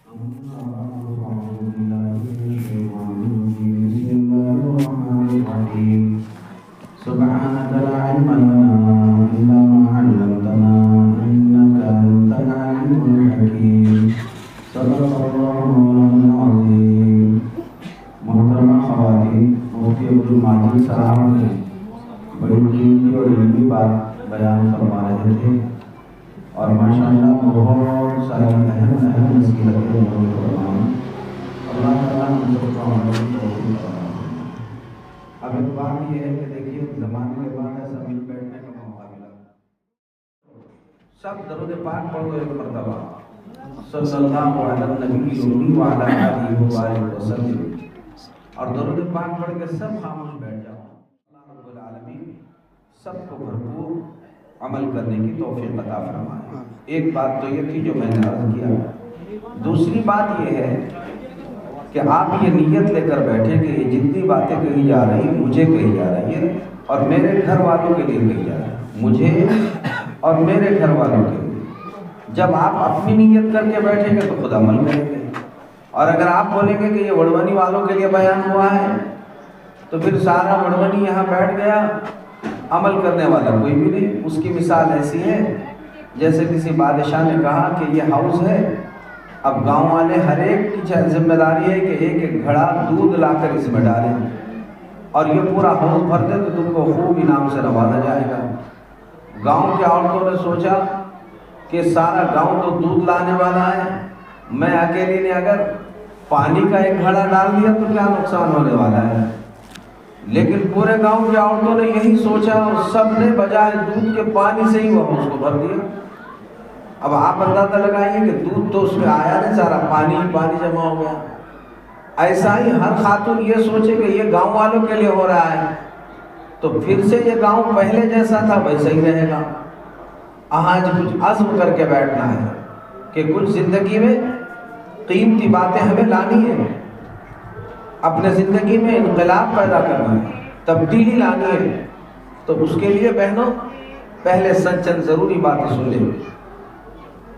سبحانك لا علم لنا إلا ما علمتنا إنك أنت العليم الحكيم صدق الله العظيم. محترمہ خواتین، مفتی عبدالماجد صاحب نے بڑی قیمتی اور علمی بات بیان فرما رہے تھے اور ماشاءاللہ بہت ساری اہم نصیحتیں فرمائیں. اللہ تعالیٰ ہم سب کو عمل کی توفیق عطا فرمائے. اب ایک بات یہ ہے کہ دیکھیے زمانے کے بعد ایسا مل بیٹھنے کا موقع ملا. سب درود پاک پڑھو ایک مرتبہ صلی اللہ علیہ نبی وعلی آلہ وسلم، اور درود پاک پڑھ کے سب خاموش بیٹھ جاؤ. اللہ رب العالمین سب کو بھرپور عمل کرنے کی توفیق عطا فرمائے. ایک بات تو یہ تھی جو میں نے عرض کیا. دوسری بات یہ ہے کہ آپ یہ نیت لے کر بیٹھے کہ یہ جتنی باتیں کہی جا رہی ہیں مجھے کہی جا رہی ہیں اور میرے گھر والوں کے لیے کہی جا رہی ہیں، مجھے اور میرے گھر والوں کے لیے. جب آپ اپنی نیت کر کے بیٹھیں گے تو خود عمل کریں گے، اور اگر آپ بولیں گے کہ یہ وڑونی والوں کے لیے بیان ہوا ہے تو پھر سارا وڑونی یہاں بیٹھ گیا، عمل کرنے والا کوئی بھی نہیں. اس کی مثال ایسی ہے جیسے کسی بادشاہ نے کہا کہ یہ ہاؤس ہے، اب گاؤں والے ہر ایک کی ذمہ داری ہے کہ ایک ایک گھڑا دودھ لا کر اس میں ڈالیں اور یہ پورا ہاؤس بھر دے تو تم کو خوب انعام سے نوازا جائے گا. گاؤں کی عورتوں نے سوچا کہ سارا گاؤں تو دودھ لانے والا ہے، میں اکیلی نے اگر پانی کا ایک گھڑا ڈال دیا تو کیا نقصان ہونے والا ہے. لیکن پورے گاؤں کی عورتوں نے یہی سوچا اور سب نے بجائے دودھ کے پانی سے ہی وہ ہاؤس کو بھر دیا. اب آپ اندازہ لگائیے کہ دودھ تو اس میں آیا نہیں، سارا پانی ہی پانی جمع ہو گیا. ایسا ہی ہر خاتون یہ سوچے کہ یہ گاؤں والوں کے لیے ہو رہا ہے تو پھر سے یہ گاؤں پہلے جیسا تھا ویسا ہی رہے گا. آج کچھ عزم کر کے بیٹھنا ہے کہ کچھ زندگی میں قیمتی باتیں ہمیں لانی ہے، اپنے زندگی میں انقلاب پیدا کرنا ہے، تبدیلی لانی ہے. تو اس کے لیے بہنوں پہلے چند ضروری باتیں سن لیں.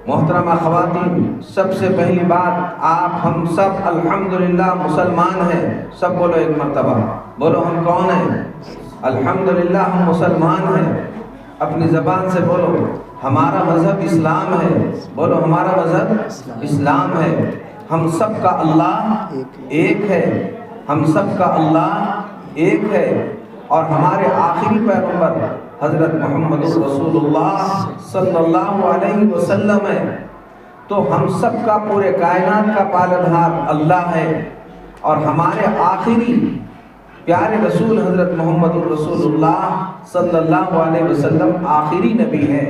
محترمہ خواتین، سب سے پہلی بات، آپ ہم سب الحمدللہ مسلمان ہیں. سب بولو ایک مرتبہ، بولو ہم کون ہیں؟ الحمدللہ ہم مسلمان ہیں. اپنی زبان سے بولو ہمارا مذہب اسلام ہے. بولو ہمارا مذہب اسلام ہے. ہم سب کا اللہ ایک ہے، ہم سب کا اللہ ایک ہے، اور ہمارے آخری پیغمبر حضرت محمد رسول اللہ صلی اللہ علیہ وسلم ہے. تو ہم سب کا پورے کائنات کا پالنہار اللہ ہے، اور ہمارے آخری پیارے رسول حضرت محمد رسول اللہ صلی اللہ علیہ وسلم آخری نبی ہے.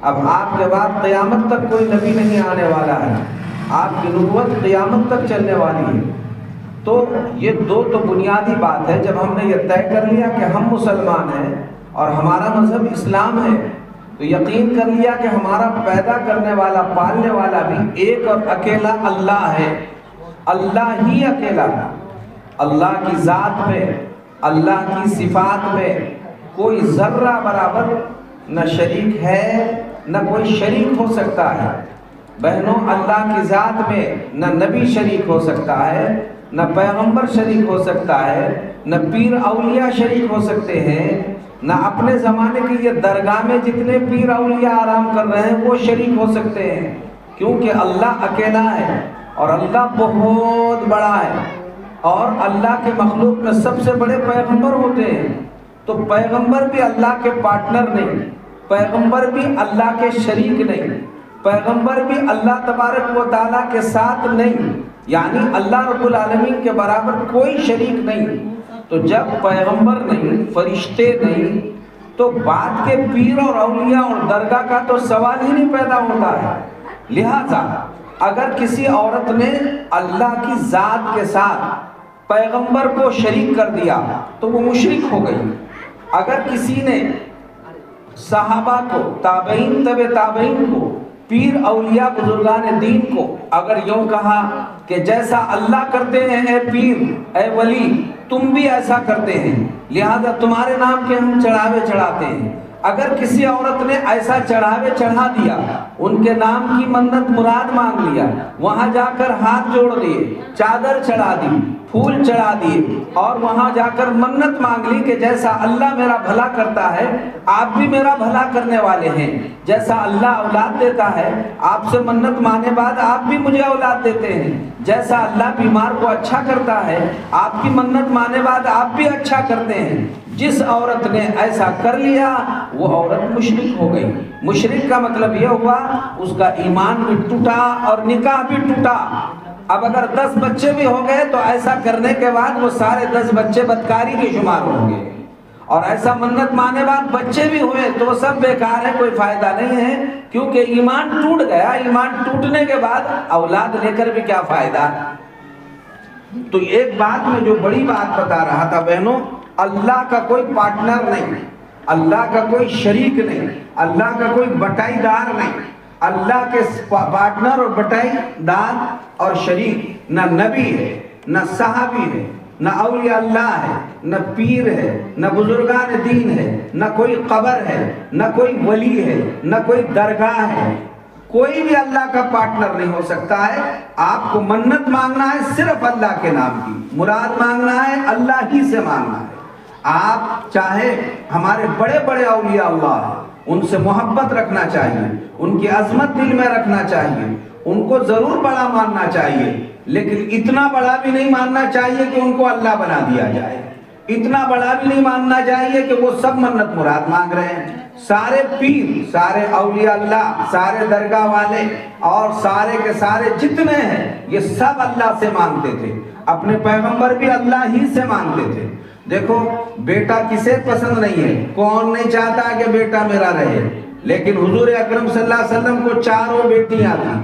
اب آپ کے بعد قیامت تک کوئی نبی نہیں آنے والا ہے، آپ کی نبوت قیامت تک چلنے والی ہے. تو یہ دو تو بنیادی بات ہے. جب ہم نے یہ طے کر لیا کہ ہم مسلمان ہیں اور ہمارا مذہب اسلام ہے تو یقین کر لیا کہ ہمارا پیدا کرنے والا پالنے والا بھی ایک اور اکیلا اللہ ہے. اللہ ہی اکیلا ہے. اللہ کی ذات میں، اللہ کی صفات میں کوئی ذرہ برابر نہ شریک ہے نہ کوئی شریک ہو سکتا ہے. بہنوں، اللہ کی ذات میں نہ نبی شریک ہو سکتا ہے، نہ پیغمبر شریک ہو سکتا ہے، نہ پیر اولیاء شریک ہو سکتے ہیں، نہ اپنے زمانے کی یہ درگاہ میں جتنے پیر اولیاء آرام کر رہے ہیں وہ شریک ہو سکتے ہیں، کیونکہ اللہ اکیلا ہے اور اللہ بہت بڑا ہے. اور اللہ کے مخلوق میں سب سے بڑے پیغمبر ہوتے ہیں. تو پیغمبر بھی اللہ کے پارٹنر نہیں، پیغمبر بھی اللہ کے شریک نہیں، پیغمبر بھی اللہ تبارک و تعالیٰ کے ساتھ نہیں، یعنی اللہ رب العالمین کے برابر کوئی شریک نہیں. تو جب پیغمبر نہیں، فرشتے نہیں، تو بات کے پیر اور اولیاء اور درگاہ کا تو سوال ہی نہیں پیدا ہوتا ہے. لہذا اگر کسی عورت نے اللہ کی ذات کے ساتھ پیغمبر کو شریک کر دیا تو وہ مشرک ہو گئی. اگر کسی نے صحابہ کو، تابعین، تبع تابعین کو، پیر اولیاء بزرگان دین کو اگر یوں کہا کہ جیسا اللہ کرتے ہیں اے پیر، اے ولی، تم بھی ایسا کرتے ہیں، لہذا تمہارے نام کے ہم چڑھاوے چڑھاتے ہیں، اگر کسی عورت نے ایسا چڑھاوے چڑھا دیا، ان کے نام کی منت مراد مانگ لیا، وہاں جا کر ہاتھ جوڑ دیے، چادر چڑھا دی، پھول چڑھا دیے، اور وہاں جا کر منت مانگ لی کہ جیسا اللہ میرا بھلا کرتا ہے آپ بھی میرا بھلا کرنے والے ہیں، جیسا اللہ اولاد دیتا ہے آپ سے منت مانگنے بعد آپ بھی مجھے اولاد دیتے ہیں، جیسا اللہ بیمار کو اچھا کرتا ہے آپ کی منت مانگنے بعد آپ بھی اچھا کرتے ہیں، جس عورت نے ایسا کر لیا وہ عورت مشرک ہو گئی۔ مشرک کا مطلب یہ ہوا اس کا ایمان بھی ٹوٹا اور نکاح بھی ٹوٹا۔ اب اگر 10 بچے بھی ہو گئے تو ایسا کرنے کے بعد وہ سارے 10 بچے بدکاری کے شمار ہوں گے، اور ایسا منت ماننے بعد بچے بھی ہوئے تو وہ سب بیکار ہے، کوئی فائدہ نہیں ہے، کیونکہ ایمان ٹوٹ گیا۔ ایمان ٹوٹنے کے بعد اولاد لے کر بھی کیا فائدہ۔ تو ایک بات میں جو بڑی بات بتا رہا تھا بہنوں، اللہ کا کوئی پارٹنر نہیں، اللہ کا کوئی شریک نہیں، اللہ کا کوئی بٹائی دار نہیں۔ اللہ کے پارٹنر اور بٹائی دار اور شریک نہ نبی ہے، نہ صحابی ہے، نہ اولیاء اللہ ہے، نہ پیر ہے، نہ بزرگان دین ہے، نہ کوئی قبر ہے، نہ کوئی ولی ہے، نہ کوئی درگاہ ہے۔ کوئی بھی اللہ کا پارٹنر نہیں ہو سکتا ہے۔ آپ کو منت مانگنا ہے صرف اللہ کے نام کی، مراد مانگنا ہے اللہ ہی سے مانگنا ہے۔ آپ چاہے ہمارے بڑے بڑے اولیاء اللہ ہیں، ان سے محبت رکھنا چاہیے، ان کی عظمت دل میں رکھنا چاہیے، ان کو ضرور بڑا ماننا چاہیے، لیکن اتنا بڑا بھی نہیں ماننا چاہیے کہ ان کو اللہ بنا دیا جائے، اتنا بڑا بھی نہیں ماننا چاہیے کہ وہ سب منت مراد مانگ رہے ہیں۔ سارے پیر، سارے اولیاء اللہ، سارے درگاہ والے اور سارے کے سارے جتنے ہیں یہ سب اللہ سے مانگتے تھے، اپنے پیغمبر بھی اللہ ہی سے مانگتے تھے۔ دیکھو بیٹا کسے پسند نہیں ہے، کون نہیں چاہتا کہ بیٹا میرا رہے، لیکن حضور اکرم صلی اللہ علیہ وسلم کو 4 بیٹیاں تھیں،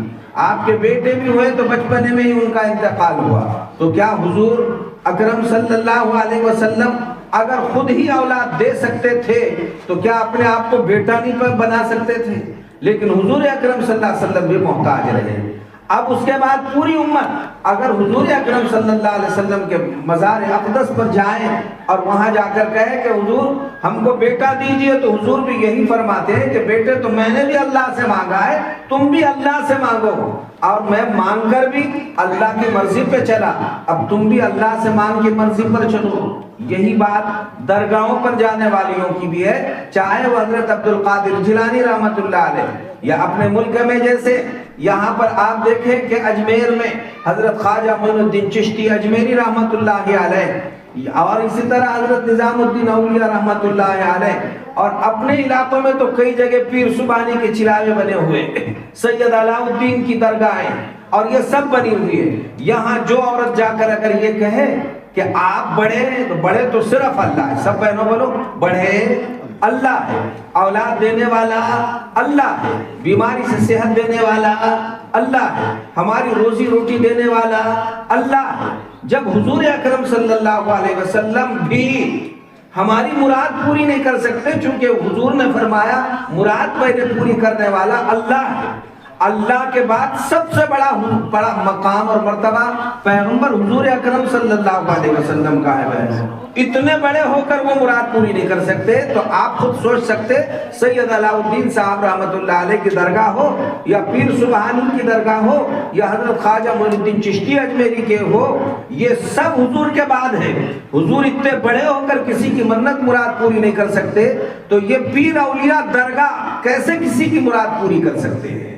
آپ کے بیٹے بھی ہوئے تو بچپنے میں ہی ان کا انتقال ہوا، تو کیا حضور اکرم صلی اللہ علیہ وسلم اگر خود ہی اولاد دے سکتے تھے تو کیا اپنے آپ کو بیٹا نہیں بنا سکتے تھے؟ لیکن حضور اکرم صلی اللہ علیہ وسلم بھی محتاج رہے۔ اب اس کے بعد پوری امت اگر حضور اکرم صلی اللہ علیہ وسلم کے مزار اقدس پر جائیں اور وہاں جا کر کہے کہ حضور ہم کو بیٹا دیجئے، تو حضور بھی یہی فرماتے ہیں کہ بیٹے تو میں نے بھی اللہ سے مانگا ہے، تم بھی اللہ سے مانگو، اور میں مانگ کر بھی اللہ کی مرضی پہ چلا، اب تم بھی اللہ سے مانگ کی مرضی پر چلو۔ یہی بات درگاہوں پر جانے والیوں کی بھی ہے، چاہے وہ حضرت عبد القادر جیلانی رحمت اللہ علیہ، یا اپنے ملک میں جیسے یہاں پر آپ دیکھیں کہ اجمیر میں حضرت خواجہ معین الدین چشتی اجمیری رحمت اللہ علیہ، اور اسی طرح حضرت نظام الدین اولیاء رحمت اللہ علیہ، اور اپنے علاقوں میں تو کئی جگہ پیر سبحانی کے چلاوے بنے ہوئے، سید علاء الدین کی درگاہیں، اور یہ سب بنی ہوئی ہے۔ یہاں جو عورت جا کر اگر یہ کہے کہ آپ بڑے ہیں تو بڑے تو صرف اللہ ہے، سب بہنوں بولو بڑے اللہ ہے، اولاد دینے والا اللہ ہے، بیماری سے صحت دینے والا اللہ ہے، ہماری روزی روٹی دینے والا اللہ ہے۔ جب حضور اکرم صلی اللہ علیہ وسلم بھی ہماری مراد پوری نہیں کر سکتے، چونکہ حضور نے فرمایا مراد پہلے پوری کرنے والا اللہ ہے، اللہ کے بعد سب سے بڑا مقام اور مرتبہ پیغمبر حضور اکرم صلی اللہ علیہ وسلم کا ہے۔ اتنے بڑے ہو کر وہ مراد پوری نہیں کر سکتے، تو آپ خود سوچ سکتے سید علاء الدین صاحب رحمت اللہ علیہ کی درگاہ ہو، یا پیر سبحانی کی درگاہ ہو، یا حضرت خواجہ معین الدین چشتی اجمیری کے ہو، یہ سب حضور کے بعد ہے۔ حضور اتنے بڑے ہو کر کسی کی منت مراد پوری نہیں کر سکتے، تو یہ پیر اولیاء درگاہ کیسے کسی کی مراد پوری کر سکتے ہیں؟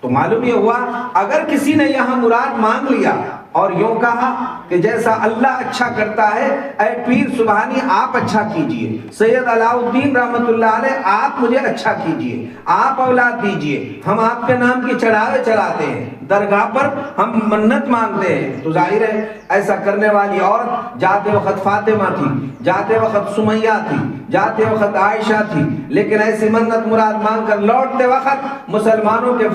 تو معلوم یہ ہوا اگر کسی نے یہاں مراد مانگ لیا اور یوں کہا کہ جیسا اللہ اچھا کرتا ہے اے پیر سبحانی آپ اچھا کیجئے، سید علاء الدین رحمت اللہ علیہ آپ مجھے اچھا کیجئے، آپ اولاد دیجئے، ہم آپ کے نام کی چڑھاوے چڑھاتے ہیں، درگاہ پر ہم منت مانگتے ہیں، تو ظاہر ہے ایسا کرنے والی عورت جاتے وقت فاطمہ تھی، جاتے وقت سمیہ تھی، جاتے وقت عائشہ تھی، لیکن ایسی منت مراد مانگ کر لوٹتے وقت مسلمانوں کے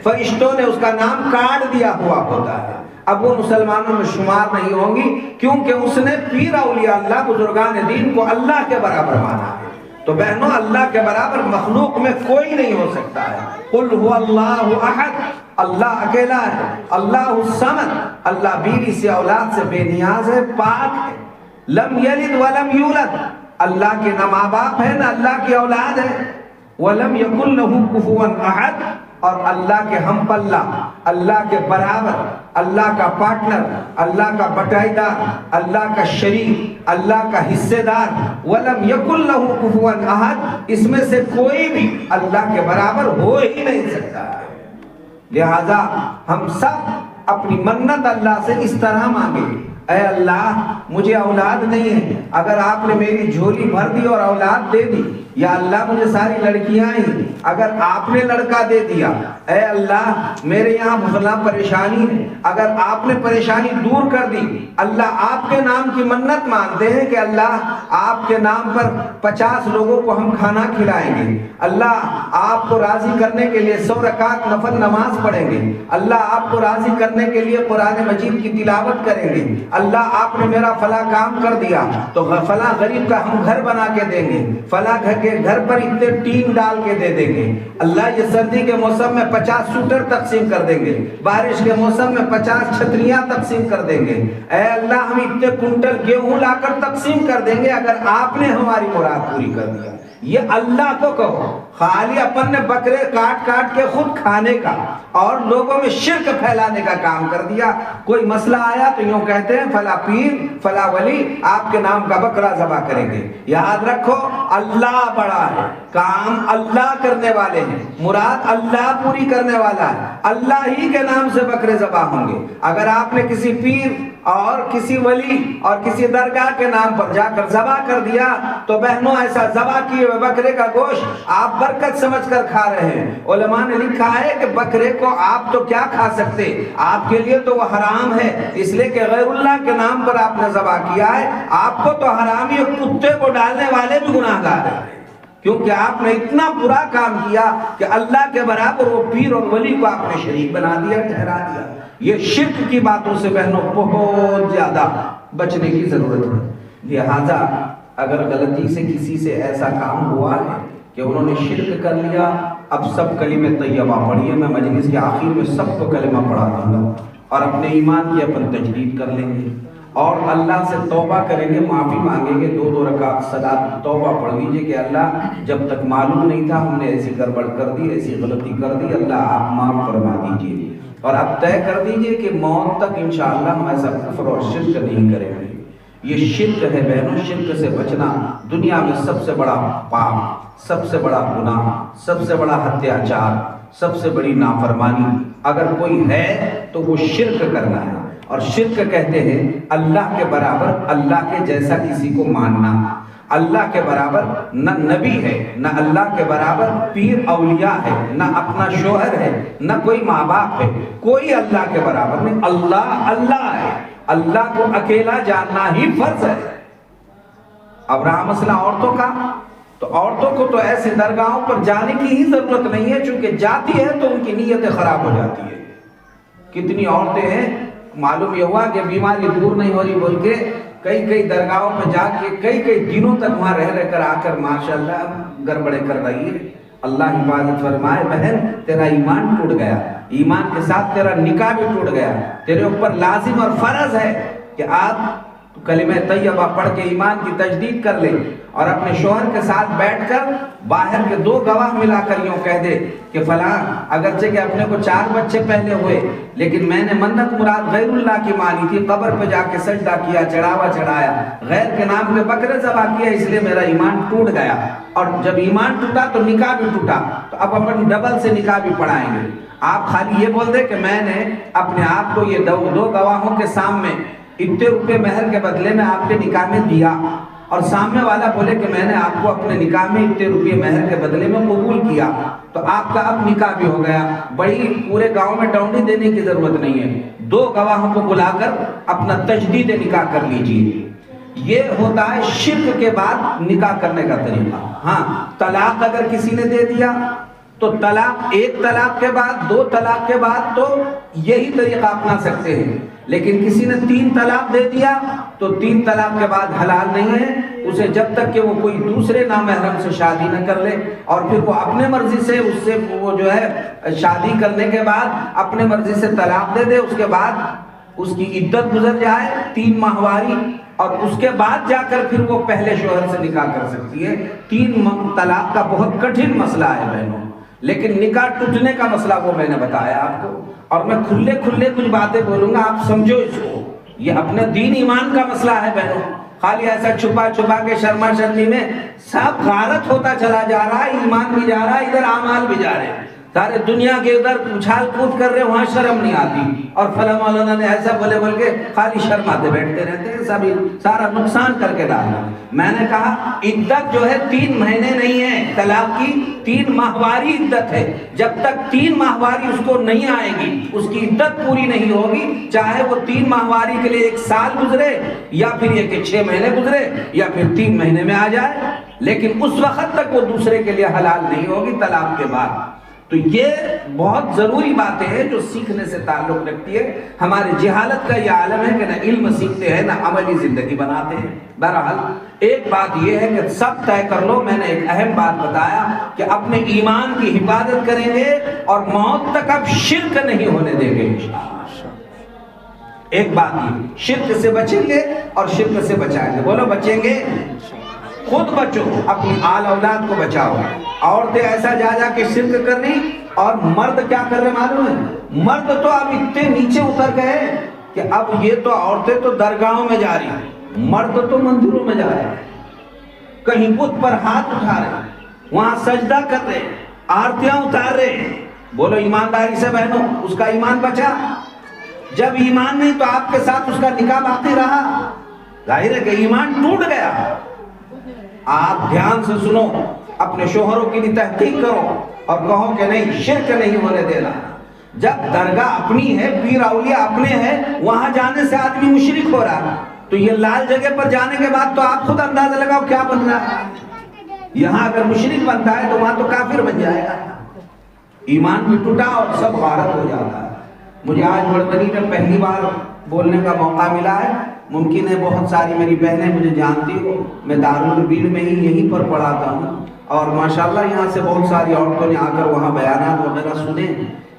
فرشتوں نے اس کا نام کاٹ دیا ہوا ہوتا ہے، اب وہ مسلمانوں میں شمار نہیں ہوں گی، کیونکہ اس نے پیر اولیاء اللہ بزرگان دین کو اللہ کے برابر مانا ہے۔ تو بہنوں اللہ کے برابر مخلوق میں کوئی نہیں ہو سکتا ہے۔ قل هو اللہ احد، اللہ اکیلا ہے، اللہ الصمد، اللہ بیوی سے اولاد سے بے نیاز ہے، پاک ہے، لم یلد ولم یولد، اللہ کے نہ ماں باپ ہے نہ اللہ کی اولاد ہے. وَلَمْ يَكُنْ لَهُ كُفُوًا أَحَدٌ، اور اللہ کے ہم پلہ، اللہ کے برابر، اللہ کا پارٹنر، اللہ کا بٹائیدار، اللہ کا شریک، اللہ کا حصے دار. وَلَمْ يَكُنْ لَهُ كُفُوًا أَحَدٌ، اس میں سے کوئی بھی اللہ کے برابر ہو ہی نہیں سکتا. لہذا ہم سب اپنی منت اللہ سے اس طرح مانگے، اے اللہ مجھے اولاد نہیں ہے، اگر آپ نے میری جھولی بھر دی اور اولاد دے دی، یا اللہ مجھے ساری لڑکیاں ہیں، اگر آپ نے لڑکا دے دیا، اے اللہ میرے یہاں فلاں پریشانی ہے، اگر آپ نے پریشانی دور کر دی. اللہ آپ کے نام کی منت مانتے ہیں کہ اللہ آپ کے نام پر 50 لوگوں کو ہم کھانا کھلائیں گے، اللہ آپ کو راضی کرنے کے لیے 100 رکعت نفل نماز پڑھیں گے، اللہ آپ کو راضی کرنے کے لیے قرآن مجید کی تلاوت کریں گے، اللہ آپ نے میرا فلاں کام کر دیا تو فلاں غریب کا ہم گھر بنا کے دیں گے، فلاں گھر پر اتنے ٹین ڈال کے دے دیں گے، اللہ یہ سردی کے موسم میں 50 سوٹر تقسیم کر دیں گے، بارش کے موسم میں 50 چھتریاں تقسیم کر دیں گے، اے اللہ ہم اتنے کنٹل گیہوں لا کر تقسیم کر دیں گے اگر آپ نے ہماری مراد پوری کر دیا. یہ اللہ کو کہو. خالی اپن نے بکرے کاٹ کاٹ کے خود کھانے کا اور لوگوں میں شرک پھیلانے کا کام کر دیا. کوئی مسئلہ آیا تو یوں کہتے ہیں فلاں پیر فلاں ولی آپ کے نام کا بکرا ذبح کریں گے. یاد رکھو اللہ بڑا ہے، کام اللہ کرنے والے ہیں، مراد اللہ پوری کرنے والا ہے، اللہ ہی کے نام سے بکرے ذبح ہوں گے. اگر آپ نے کسی پیر اور کسی ولی اور کسی درگاہ کے نام پر جا کر ذبح کر دیا تو بہنوں ایسا ذبح کیے ہوئے بکرے کا گوشت آپ برکت سمجھ کر کھا رہے ہیں. علماء نے لکھا ہے کہ بکرے کو آپ تو کیا کھا سکتے، آپ کے لیے تو وہ حرام ہے، اس لیے کہ غیر اللہ کے نام پر آپ نے ذبح کیا ہے. آپ کو تو حرامی اور کتے کو ڈالنے والے بھی گناہگار ہیں، کیونکہ آپ نے اتنا برا کام کیا کہ اللہ کے برابر وہ پیر اور ولی کو آپ نے شریک بنا دیا، ٹھہرا دیا. یہ شرک کی باتوں سے بہنوں بہت زیادہ بچنے کی ضرورت ہے. لہذا اگر غلطی سے کسی سے ایسا کام ہوا ہے کہ انہوں نے شرک کر لیا، اب سب کلمہ طیبہ پڑھیے. میں مجلس کے آخر میں سب کو کلمہ پڑھا دوں گا اور اپنے ایمان کی اپن تجدید کر لیں گے اور اللہ سے توبہ کریں گے، معافی مانگیں گے. 2 رکعت صلاۃ توبہ پڑھ لیجئے کہ اللہ جب تک معلوم نہیں تھا ہم نے ایسی گڑبڑ کر دی، ایسی غلطی کر دی، اللہ آپ معاف فرما دیجئے. اور اب طے کر دیجئے کہ موت تک انشاءاللہ ہم ایسا کفر اور شرک نہیں کریں گے. یہ شرک ہے بہنوں، شرک سے بچنا دنیا میں سب سے بڑا پاپ، سب سے بڑا گناہ، سب سے بڑا ہتیاچار، سب سے بڑی نافرمانی اگر کوئی ہے تو وہ شرک کرنا ہے. اور شرک کہتے ہیں اللہ کے برابر، اللہ کے جیسا کسی کو ماننا. اللہ کے برابر نہ نبی ہے، نہ اللہ کے برابر پیر اولیاء ہے، نہ اپنا شوہر ہے، نہ کوئی ماں باپ ہے، کوئی اللہ کے برابر نہیں. اللہ اللہ ہے، اللہ کو اکیلا جاننا ہی فرض ہے. اب رہا مسئلہ عورتوں کا، تو عورتوں کو تو ایسے درگاہوں پر جانے کی ہی ضرورت نہیں ہے، چونکہ جاتی ہے تو ان کی نیتیں خراب ہو جاتی ہے. کتنی عورتیں ہیں معلوم یہ ہوا کہ بیماری دور نہیں ہو رہی بول کے کئی درگاہوں پہ جا کے کئی دنوں تک وہاں رہ کر آ کر ماشاءاللہ گڑبڑے کر رہی ہے. اللہ حفاظت فرمائے. بہن تیرا ایمان ٹوٹ گیا، ایمان کے ساتھ تیرا نکاح بھی ٹوٹ گیا. تیرے اوپر لازم اور فرض ہے کہ آپ کلمہ طیبہ پڑھ کے ایمان کی تجدید کر لے اور اپنے شوہر کے ساتھ بیٹھ کر باہر کے 2 گواہ ملا کر یوں کہہ دے کہ فلاں اگرچہ کہ اپنے کو 4 بچے پہلے ہوئے لیکن میں نے منت مراد غیر اللہ کی مانی تھی، قبر پہ جا کے سجدہ کیا، چڑھاوا چڑھایا، غیر کے نام پہ بکرے ذبح کیا، اس لیے میرا ایمان ٹوٹ گیا. اور جب ایمان ٹوٹا تو نکاح بھی ٹوٹا، تو اب اپن ڈبل سے نکاح بھی پڑھائیں گے. آپ خالی یہ بول دے کہ میں نے اپنے آپ کو یہ 2 گواہوں کے سامنے اتنے روپے مہر کے بدلے میں آپ کے نکاح میں دیا، اور سامنے والا بولے کہ میں نے آپ کو اپنے نکاح میں اتنے روپے مہر کے بدلے میں قبول کیا، تو آپ کا اب نکاح بھی ہو گیا. بڑی پورے گاؤں میں ڈاؤنی دینے کی ضرورت نہیں ہے، 2 گواہوں کو بلا کر اپنا تجدید نکاح کر لیجیے. یہ ہوتا ہے شرک کے بعد نکاح کرنے کا طریقہ. ہاں طلاق اگر کسی نے دے دیا تو طلاق 1 طلاق کے بعد 2 طلاق کے بعد تو یہی طریقہ اپنا سکتے ہیں. لیکن کسی نے 3 طلاق دے دیا تو 3 طلاق کے بعد حلال نہیں ہے اسے جب تک کہ وہ کوئی دوسرے نامحرم سے شادی نہ کر لے، اور پھر وہ اپنے مرضی سے اس سے وہ جو ہے شادی کرنے کے بعد اپنے مرضی سے طلاق دے دے. اس کے بعد اس کی عدت گزر جائے 3 ماہواری، اور اس کے بعد جا کر پھر وہ پہلے شوہر سے نکاح کر سکتی ہے۔ 3 طلاق کا بہت کٹھن مسئلہ ہے بہنوں، لیکن نکاح ٹوٹنے کا مسئلہ وہ میں نے بتایا آپ کو، اور میں کھلے کچھ باتیں بولوں گا، آپ سمجھو اس کو۔ یہ اپنے دین ایمان کا مسئلہ ہے بہنوں، خالی ایسا چھپا کے شرما شرمی میں سب غارت ہوتا چلا جا رہا ہے، ایمان بھی جا رہا ہے، ادھر اعمال بھی جا رہے ہیں، سارے دنیا کے ادھر اچھال کود کر رہے، وہاں شرم نہیں آتی، اور فلاں مولانا نے ایسا بول کے خالی شرماتے بیٹھتے رہتے ہیں، سب سارا نقصان کر کے ڈالنا۔ میں نے کہا عدت جو ہے 3 مہینے نہیں ہے، طلاق کی 3 ماہواری عدت ہے، جب تک 3 ماہواری اس کو نہیں آئے گی، اس کی عدت پوری نہیں ہوگی، چاہے وہ 3 ماہواری کے لیے 1 سال گزرے، یا پھر یہ کہ 6 مہینے گزرے، یا پھر 3 مہینے میں آ جائے، لیکن اس وقت تک وہ دوسرے کے لیے حلال نہیں ہوگی طلاق کے بعد۔ تو یہ بہت ضروری باتیں ہیں جو سیکھنے سے تعلق رکھتی ہے۔ ہمارے جہالت کا یہ عالم ہے کہ نہ علم سیکھتے ہیں نہ عملی زندگی بناتے ہیں۔ بہرحال ایک بات یہ ہے کہ سب طے کر لو، میں نے ایک اہم بات بتایا کہ اپنے ایمان کی حفاظت کریں گے اور موت تک اب شرک نہیں ہونے دیں گے انشاءاللہ۔ ایک بات یہ، شرک سے بچیں گے اور شرک سے بچائیں گے، بولو بچیں گے، خود بچو، اپنی آل اولاد کو بچاؤ۔ عورتیں ایسا جا کے شرک کر رہی، اور مرد کیا کر رہے معلوم ہے؟ مرد تو اب اتنے نیچے اتر گئے کہ اب یہ تو عورتیں تو درگاہوں میں جا رہی ہیں، مرد تو مندروں میں جا رہے ہیں، کہیں بت پر ہاتھ اٹھا رہے ہیں، وہاں سجدہ کر رہے ہیں، آرتیاں اتار رہے ہیں۔ بولو ایمانداری سے بہنوں، اس کا ایمان بچا؟ جب ایمان نہیں تو آپ کے ساتھ اس کا نکاح باقی رہا، ظاہر ہے کہ ایمان ٹوٹ گیا۔ آپ دھیان سے سنو، اپنے شوہروں کی بھی تحقیق کرو اور کہو کہ نہیں، شرک نہیں ہونے دینا۔ جب درگاہ اپنی ہے، پیر اولیاء اپنے ہیں، وہاں جانے سے آدمی مشرک ہو رہا ہے، تو یہ لال جگہ پر جانے کے بعد تو آپ خود اندازہ لگاؤ کیا بن رہا ہے۔ یہاں اگر مشرک بنتا ہے تو وہاں تو کافر بن جائے گا۔ ایمان بھی ٹوٹا اور سب غارت ہو جاتا ہے۔ مجھے آج بڑبنی میں پہلی بار بولنے کا موقع ملا ہے، ممکن ہے بہت ساری میری بہنیں مجھے جانتی ہو، میں دارالعلوم میں ہی یہیں پر پڑھاتا ہوں، اور ماشاءاللہ یہاں سے بہت ساری عورتوں نے آ کر وہاں بیانات وغیرہ سنے،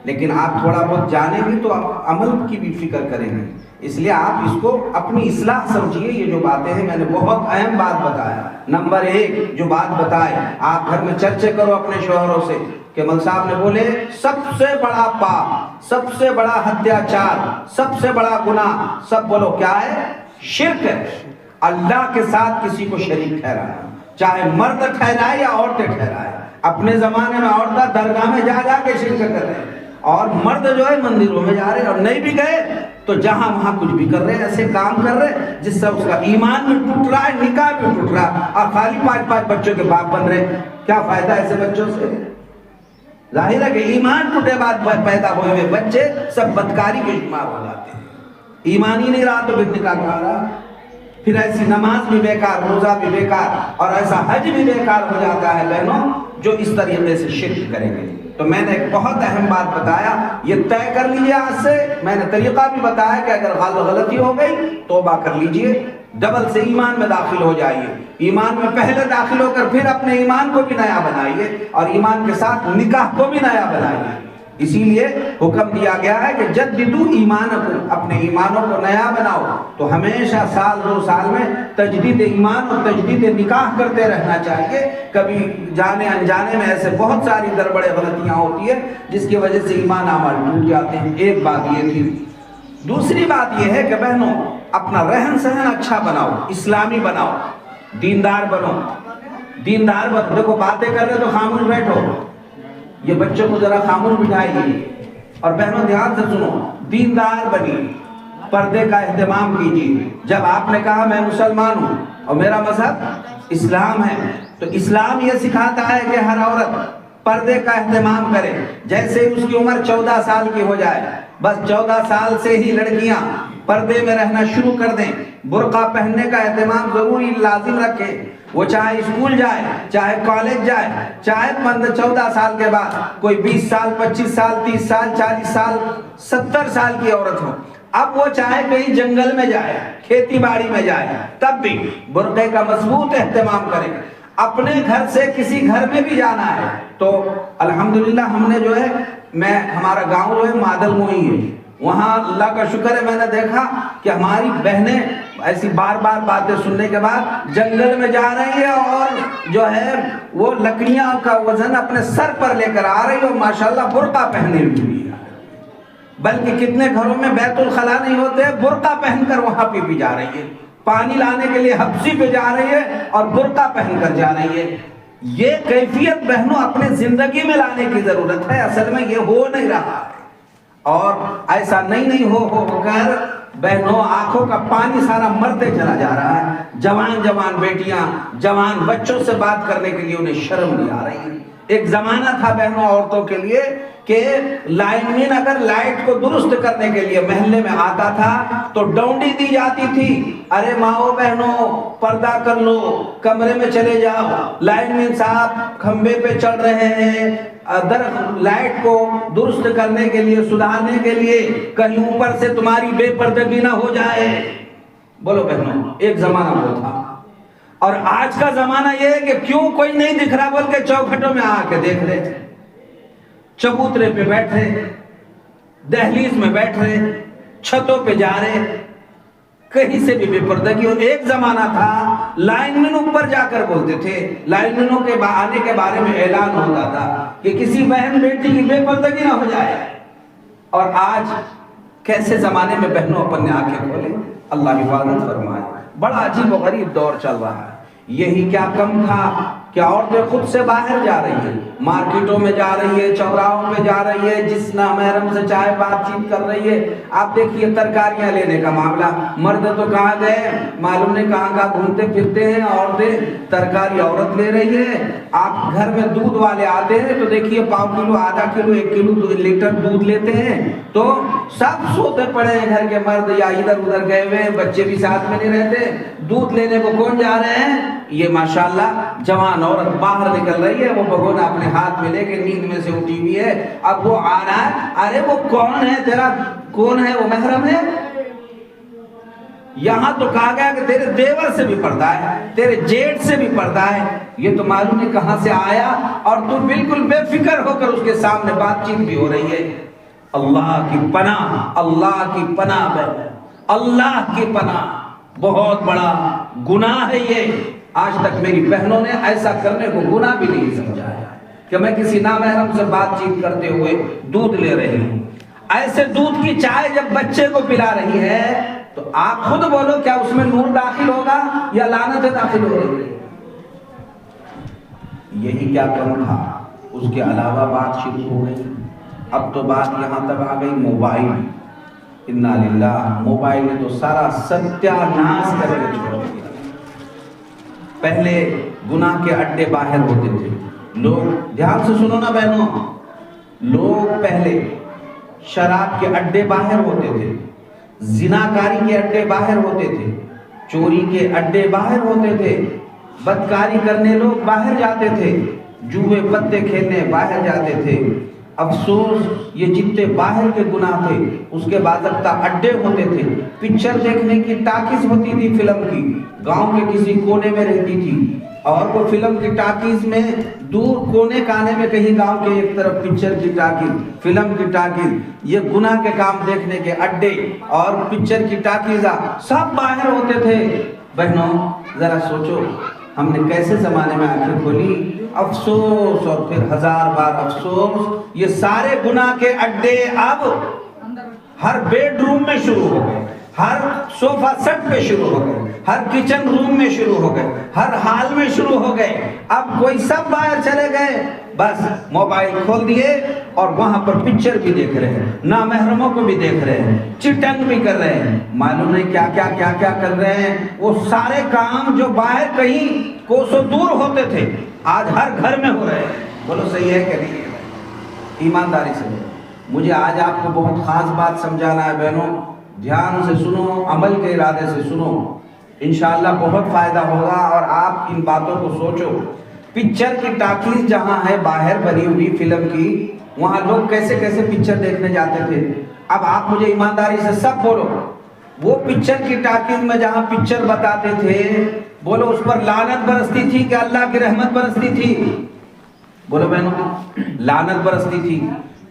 لیکن آپ تھوڑا بہت جانیں گے تو آپ عمل کی بھی فکر کریں گے، اس لیے آپ اس کو اپنی اصلاح سمجھیے۔ یہ جو باتیں ہیں میں نے بہت اہم بات بتایا۔ نمبر 1 جو بات بتائے، آپ گھر میں چرچے کرو اپنے شوہروں سے کہ مول صاحب نے بولے سب سے بڑا پاپ، سب سے بڑا ہتیاچار، سب سے بڑا گناہ، سب بولو کیا ہے؟ شرک ہے۔ اللہ کے ساتھ کسی کو شریک ٹھہرانا، چاہے مرد ٹھہرائے یا عورتیں ٹھہرائے۔ اپنے زمانے میں عورتیں درگاہ میں جا کے شرک کر رہے ہیں، اور مرد جو ہے مندروں میں جا رہے ہیں، اور نہیں بھی گئے تو جہاں وہاں کچھ بھی کر رہے ہیں، ایسے کام کر رہے ہیں جس سے اس کا ایمان بھی ٹوٹ رہا ہے، نکاح بھی ٹوٹ رہا ہے، اور خالی 5 بچوں کے باپ بن رہے ہیں۔ کیا فائدہ ایسے بچوں سے؟ ظاہر ہے کہ ایمان ٹوٹے بعد پیدا ہوئے ہوئے بچے سب بدکاری کے شمار ہو جاتے ہیں۔ ایمان ہی نہیں رہا تو پھر نکاح کہاں رہا؟ پھر ایسی نماز بھی بیکار، روزہ بھی بیکار، اور ایسا حج بھی بیکار ہو جاتا ہے بہنوں جو اس طریقے سے شرک کریں گے۔ تو میں نے ایک بہت اہم بات بتایا، یہ طے کر لیجئے آج سے۔ میں نے طریقہ بھی بتایا کہ اگر غلطی ہو گئی توبہ کر لیجئے، ڈبل سے ایمان میں داخل ہو جائیے، ایمان میں پہلے داخل ہو کر پھر اپنے ایمان کو بھی نیا بنائیے، اور ایمان کے ساتھ نکاح کو بھی نیا بنائیے۔ اسی لیے حکم دیا گیا ہے کہ جددو ایمانکم، اپنے ایمانوں کو نیا بناؤ۔ تو ہمیشہ سال 2 سال میں تجدید ایمان اور تجدید نکاح کرتے رہنا چاہیے۔ کبھی جانے انجانے میں ایسے بہت ساری گڑبڑیں غلطیاں ہوتی ہیں جس کی وجہ سے ایمان اعمال ٹوٹ جاتے ہیں۔ ایک بات یہ تھی۔ دوسری بات یہ ہے کہ بہنوں اپنا رہن سہن اچھا بناؤ، اسلامی بناؤ، دیندار بنو، دیندار بنو۔ دیکھو باتیں کر رہے تو خاموش بیٹھو، یہ بچوں کو ذرا خاموش بٹھائیے، اور بہنوں دھیان سے سنو، دیندار بنی، پردے کا اہتمام کیجیے۔ جب آپ نے کہا میں مسلمان ہوں اور میرا مذہب اسلام ہے، تو اسلام یہ سکھاتا ہے کہ ہر عورت پردے کا اہتمام کرے۔ جیسے اس کی عمر 14 سال کی ہو جائے، بس 14 سال سے ہی لڑکیاں پردے میں رہنا شروع کر دیں، برقع پہننے کا اہتمام ضروری لازم رکھے۔ وہ چاہے اسکول جائے، چاہے کالج جائے، چاہے 14 سال کے بعد کوئی 20 سال، 25 سال، 30 سال، 40 سال، 70 سال کی عورت ہو، اب وہ چاہے کہیں جنگل میں جائے، کھیتی باڑی میں جائے، تب بھی برقعے کا مضبوط اہتمام کرے۔ اپنے گھر سے کسی گھر میں بھی جانا ہے تو الحمدللہ ہم نے جو ہے میں ہمارا گاؤں جو ہے مادل موئی ہے، وہاں اللہ کا شکر ہے میں نے دیکھا کہ ہماری بہنیں ایسی بار بار باتیں سننے کے بعد جنگل میں جا رہی ہے اور جو ہے وہ لکڑیاں کا وزن اپنے سر پر لے کر آ رہی ہے اور ماشاءاللہ برقع پہنی ہوئی ہے، بلکہ کتنے گھروں میں بیت الخلا نہیں ہوتے، برقع پہن کر وہاں پہ بھی جا رہی ہے، پانی لانے کے لیے حبسی پہ جا رہی ہے اور برقع پہن کر جا رہی ہے۔ یہ کیفیت بہنوں اپنے زندگی میں لانے کی ضرورت ہے، اصل میں یہ ہو نہیں رہا ہے، اور ایسا نہیں ہو کر بہنوں آنکھوں کا پانی سارا مرتے چلا جا رہا ہے۔ جوان بیٹیاں جوان بچوں سے بات کرنے کے لیے انہیں شرم نہیں آ رہی ہے۔ ایک زمانہ تھا بہنوں عورتوں کے لیے کہ لائن مین اگر لائٹ کو درست کرنے کے لیے محلے میں آتا تھا تو ڈونڈی دی جاتی تھی، ارے ماؤں بہنوں پردہ کر لو، کمرے میں چلے جاؤ، لائن مین صاحب کھمبے پہ چڑھ رہے ہیں، لائٹ کو درست کرنے کے لیے سدھارنے کے لیے، کہیں اوپر سے تمہاری بے پردگی نہ ہو جائے۔ بولو بہنوں، ایک زمانہ وہ تھا، اور آج کا زمانہ یہ ہے کہ کیوں کوئی نہیں دکھ رہا بول کے چوکھٹوں میں آ کے دیکھ رہے، چبوترے پہ بیٹھ رہے، دہلیز میں بیٹھ رہے، چھتوں پہ جا رہے، کہیں سے بھی بے پردگی ہو۔ ایک زمانہ تھا لائن مین اوپر جا کر بولتے تھے، لائن مینوں کے آنے کے بارے میں اعلان ہوتا تھا کہ کسی بہن بیٹی کی بے پردگی نہ ہو جائے، اور آج کیسے زمانے میں بہنوں اپنے آنکھیں کھولے، اللہ حفاظت فرمائے۔ بڑا عجیب و غریب دور چل رہا ہے۔ یہی کیا کم تھا کہ عورتیں خود سے باہر جا رہی ہیں، مارکیٹوں میں جا رہی ہے، چوراہوں پہ جا رہی ہے، جس نامحرم سے چاہے بات چیت کر رہی ہے۔ آپ دیکھیے ترکاریاں لینے کا معاملہ، مرد تو کہاں گئے معلوم نہیں کہاں گھومتے پھرتے ہیں، عورتیں ترکاری عورت لے رہی ہے۔ آپ گھر میں دودھ والے آتے ہیں تو دیکھیے پاؤ کلو، آدھا کلو، 1 کلو 2 لیٹر دودھ لیتے ہیں، تو سب سوتے پڑے ہیں گھر کے مرد، یا ادھر ادھر گئے ہوئے ہیں، بچے بھی ساتھ میں نہیں رہتے، دودھ لینے کو کون جا رہے ہیں؟ یہ ماشاءاللہ جوان عورت باہر نکل رہی ہے، وہ بھگونا اپنے ہاتھ میں لے کے نیند میں سے اٹھی ہوئی ہے، اب وہ آ رہا ہے، ارے وہ کون ہے تیرا، کون ہے وہ محرم ہے؟ یہاں تو کہا گیا کہ تیرے دیور سے بھی پردہ ہے، تیرے جیٹ سے بھی پردہ ہے، یہ تو معلوم نہیں کہاں سے آیا، اور تو بالکل بے فکر ہو کر اس کے سامنے بات چیت بھی ہو رہی ہے۔ اللہ کی پناہ، اللہ کی پناہ بہن، اللہ کی پناہ، بہت بڑا گناہ ہے یہ۔ آج تک میری بہنوں نے ایسا کرنے کو گناہ بھی نہیں سمجھا ہے کہ میں کسی نامحرم سے بات چیت کرتے ہوئے دودھ لے رہی ہوں۔ ایسے دودھ کی چائے جب بچے کو پلا رہی ہے تو آپ خود بولو کیا اس میں نور داخل ہوگا یا لعنت داخل ہوگی؟ یہی کیا کم تھا، اس کے علاوہ بات شروع ہو گئی۔ اب تو بات یہاں تک آ گئی موبائل، انا للہ، موبائل نے تو سارا ستیاناش کر کے چھوڑ دیا۔ پہلے گناہ کے اڈے باہر ہوتے تھے، لوگ دھیان سے سنو نا بہنوں، لوگ پہلے شراب کے اڈے باہر ہوتے تھے، زناکاری کے اڈے باہر ہوتے تھے، چوری کے اڈے باہر ہوتے تھے، بدکاری کرنے لوگ باہر جاتے تھے، جوئے پتے کھیلنے باہر جاتے تھے۔ افسوس یہ جتنے باہر کے گناہ تھے اس کے باضابطہ اڈے ہوتے تھے۔ پکچر دیکھنے کی ٹاکیز ہوتی تھی فلم کی، گاؤں کے کسی کونے میں رہتی تھی، اور وہ فلم کی ٹاکیز میں دور کونے کانے میں کہیں گاؤں کے ایک طرف پکچر کی ٹاکیز، فلم کی ٹاکیز، یہ گناہ کے کام دیکھنے کے اڈے اور پکچر کی ٹاکیزاں سب باہر ہوتے تھے۔ بہنوں ذرا سوچو ہم نے کیسے زمانے میں آنکھیں کھولی۔ افسوس اور پھر 1000 بار افسوس، یہ سارے گناہ کے اڈے اب ہر بیڈ روم میں شروع ہو گئے، ہر صوفہ سیٹ پہ شروع ہو گئے، ہر کچن روم میں شروع ہو گئے، ہر ہال میں شروع ہو گئے۔ اب کوئی سب باہر چلے گئے، بس موبائل کھول دیے اور وہاں پر پکچر بھی دیکھ رہے ہیں، نامحرموں کو بھی دیکھ رہے ہیں، چٹنگ بھی کر رہے ہیں، معلوم نہیں کیا کیا کر رہے ہیں۔ وہ سارے کام جو باہر کہیں کوسوں دور ہوتے تھے آج ہر گھر میں ہو رہے ہیں۔ بولو صحیح ہے کہ نہیں ہے؟ ایمانداری سے مجھے آج آپ کو بہت خاص بات سمجھانا ہے بہنوں، دھیان سے سنو، عمل کے ارادے سے سنو، انشاءاللہ بہت فائدہ ہوگا، اور آپ ان باتوں کو سوچو۔ پکچر کی ٹاکیز جہاں ہے باہر بنی ہوئی فلم کی، وہاں لوگ کیسے کیسے پکچر دیکھنے جاتے تھے۔ اب آپ مجھے ایمانداری سے سب بولو، وہ پکچر کی ٹاکیز میں جہاں پکچر بتاتے تھے، بولو اس پر لعنت برستی تھی کہ اللہ کی رحمت برستی تھی؟ بولو بہنوں، لعنت برستی تھی۔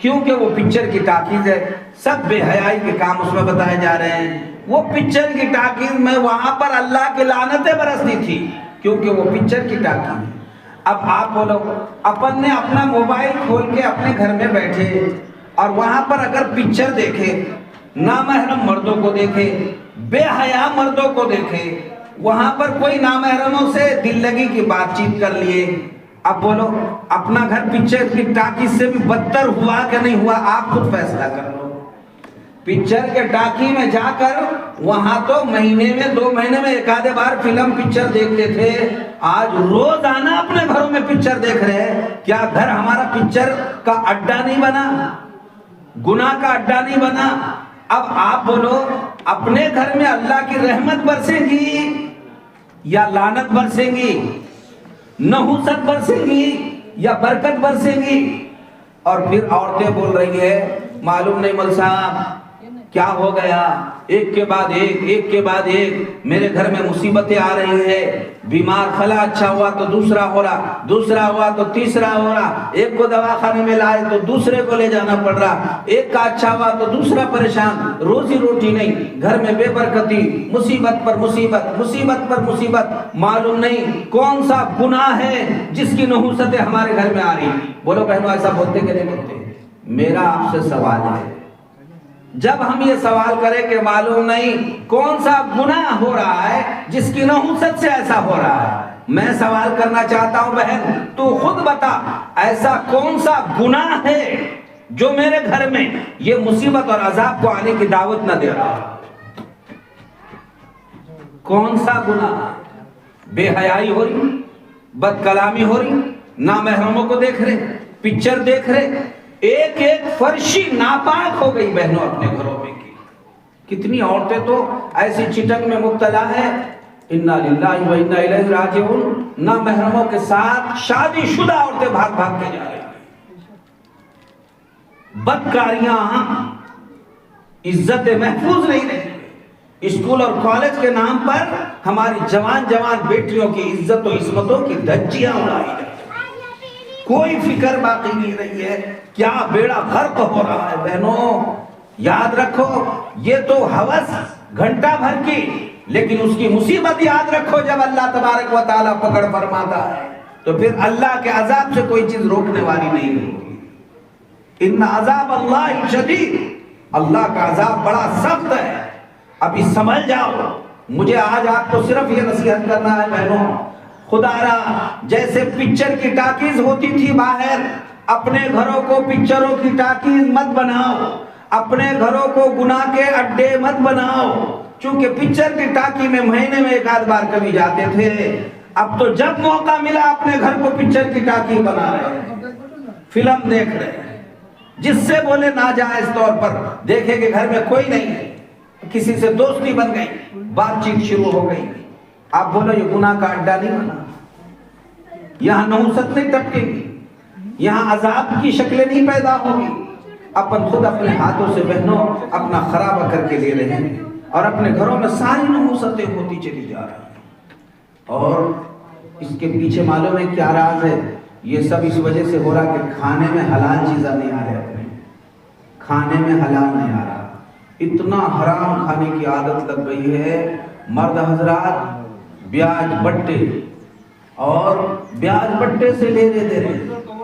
کیونکہ وہ پکچر کی ٹاکیز ہے، سب بے حیائی کے کام اس میں بتائے جا رہے ہیں۔ وہ پکچر کی ٹاکیز میں وہاں پر اللہ کی لعنتیں برستی تھی کیونکہ وہ پکچر کی ٹاکیز ہے۔ اب آپ بولو، اپن نے اپنا موبائل کھول کے اپنے گھر میں بیٹھے اور وہاں پر اگر پکچر دیکھے، نامحرم مردوں کو دیکھے، بے حیا مردوں کو دیکھے، وہاں پر کوئی نامحرموں سے دل لگی کی بات چیت کر لیے، اب بولو اپنا گھر پکچر کی ٹاکیز سے بھی بدتر ہوا کہ نہیں ہوا؟ آپ خود فیصلہ کر لو۔ پکچر کے ٹاکی میں جا کر وہاں تو مہینے میں 2 مہینے میں ایک آدھے بار فلم پکچر دیکھتے تھے، آج روزانہ اپنے گھروں میں پکچر دیکھ رہے ہیں۔ کیا گھر ہمارا پکچر کا اڈا نہیں بنا؟ گناہ کا اڈا نہیں بنا؟ اب آپ بولو اپنے گھر میں اللہ کی رحمت برسے گی یا لعنت برسے گی؟ نحوست برسے گی یا برکت برسے گی؟ اور پھر عورتیں بول رہی ہے معلوم نہیں مول صاحب کیا ہو گیا، ایک کے بعد ایک، ایک کے بعد ایک میرے گھر میں مصیبتیں آ رہی ہیں، بیمار فلاں اچھا ہوا تو دوسرا ہو رہا، دوسرا ہوا تو تیسرا ہو رہا، ایک کو دواخانے میں لائے تو دوسرے کو لے جانا پڑ رہا، ایک کا اچھا ہوا تو دوسرا پریشان، روزی روٹی نہیں، گھر میں بے برکتی، مصیبت پر مصیبت، مصیبت پر مصیبت، معلوم نہیں کون سا گناہ ہے جس کی نحوستیں ہمارے گھر میں آ رہی۔ بولو بہنوں ایسا بولتے کہ نہیں بولتے؟ میرا آپ سے سوال ہے، جب ہم یہ سوال کریں کہ معلوم نہیں کون سا گناہ ہو رہا ہے جس کی نحوست سے ایسا ہو رہا ہے، میں سوال کرنا چاہتا ہوں بہن تو خود بتا ایسا کون سا گناہ ہے جو میرے گھر میں یہ مصیبت اور عذاب کو آنے کی دعوت نہ دے رہا؟ کون سا گناہ؟ بے حیائی ہو رہی، بد کلامی ہو رہی، نامحرموں کو دیکھ رہے، پکچر دیکھ رہے، ایک ایک فرشی ناپاک ہو گئی بہنوں اپنے گھروں میں کی۔ کتنی عورتیں تو ایسی چٹک میں مبتلا ہے، انا للہ و انا الیہ راجعون، نامحرموں کے ساتھ شادی شدہ عورتیں بھاگ بھاگ کے جا رہی ہیں۔ بدکاریاں، عزت محفوظ نہیں رہی، اسکول اور کالج کے نام پر ہماری جوان جوان بیٹیوں کی عزت و عصمتوں کی دھجیاں اڑائی جاتی ہیں، کوئی فکر باقی نہیں رہی ہے، کیا بیڑا غرق ہو رہا ہے۔ بہنوں یاد رکھو یہ تو ہوس گھنٹہ بھر کی، لیکن اس کی مصیبت یاد رکھو جب اللہ تبارک و تعالیٰ پکڑ فرماتا ہے تو پھر اللہ کے عذاب سے کوئی چیز روکنے والی نہیں ہوگی۔ ان عذاب اللہ شدید، اللہ کا عذاب بڑا سخت ہے۔ ابھی سمجھ جاؤ، مجھے آج آپ کو صرف یہ نصیحت کرنا ہے بہنوں، خدا را جیسے پکچر کی ٹاکیز ہوتی تھی باہر، اپنے گھروں کو پکچروں کی ٹاکیز مت بناؤ، اپنے گھروں کو گناہ کے اڈے مت بناؤ، چونکہ پکچر کی ٹاکی میں مہینے میں ایک آدھ بار کبھی جاتے تھے، اب تو جب موقع ملا اپنے گھر کو پکچر کی ٹاکی بنا رہے ہیں، فلم دیکھ رہے ہیں، جس سے بولے ناجائز طور پر دیکھے کہ گھر میں کوئی نہیں ہے، کسی سے دوستی بن گئی، بات چیت شروع ہو گئی، آپ بولو یہ گناہ کا اڈا نہیں بنا؟ یہاں نحوست نہیں ٹپکے گی، یہاں عذاب کی شکلیں نہیں پیدا ہوگی؟ اپن خود اپنے ہاتھوں سے بہنوں اپنا خرابہ کر کے لے رہے ہیں اور اپنے گھروں میں ساری نحوستیں ہوتی چلی جا رہی ہیں۔ اور اس کے پیچھے معلوم ہے کیا راز ہے؟ یہ سب اس وجہ سے ہو رہا کہ کھانے میں حلال چیزیں نہیں آ رہے، اپنے کھانے میں حلال نہیں آ رہا، اتنا حرام کھانے کی عادت لگ گئی ہے۔ مرد حضرات بیاج بٹے اور بیاج بٹے سے لے دے رہے،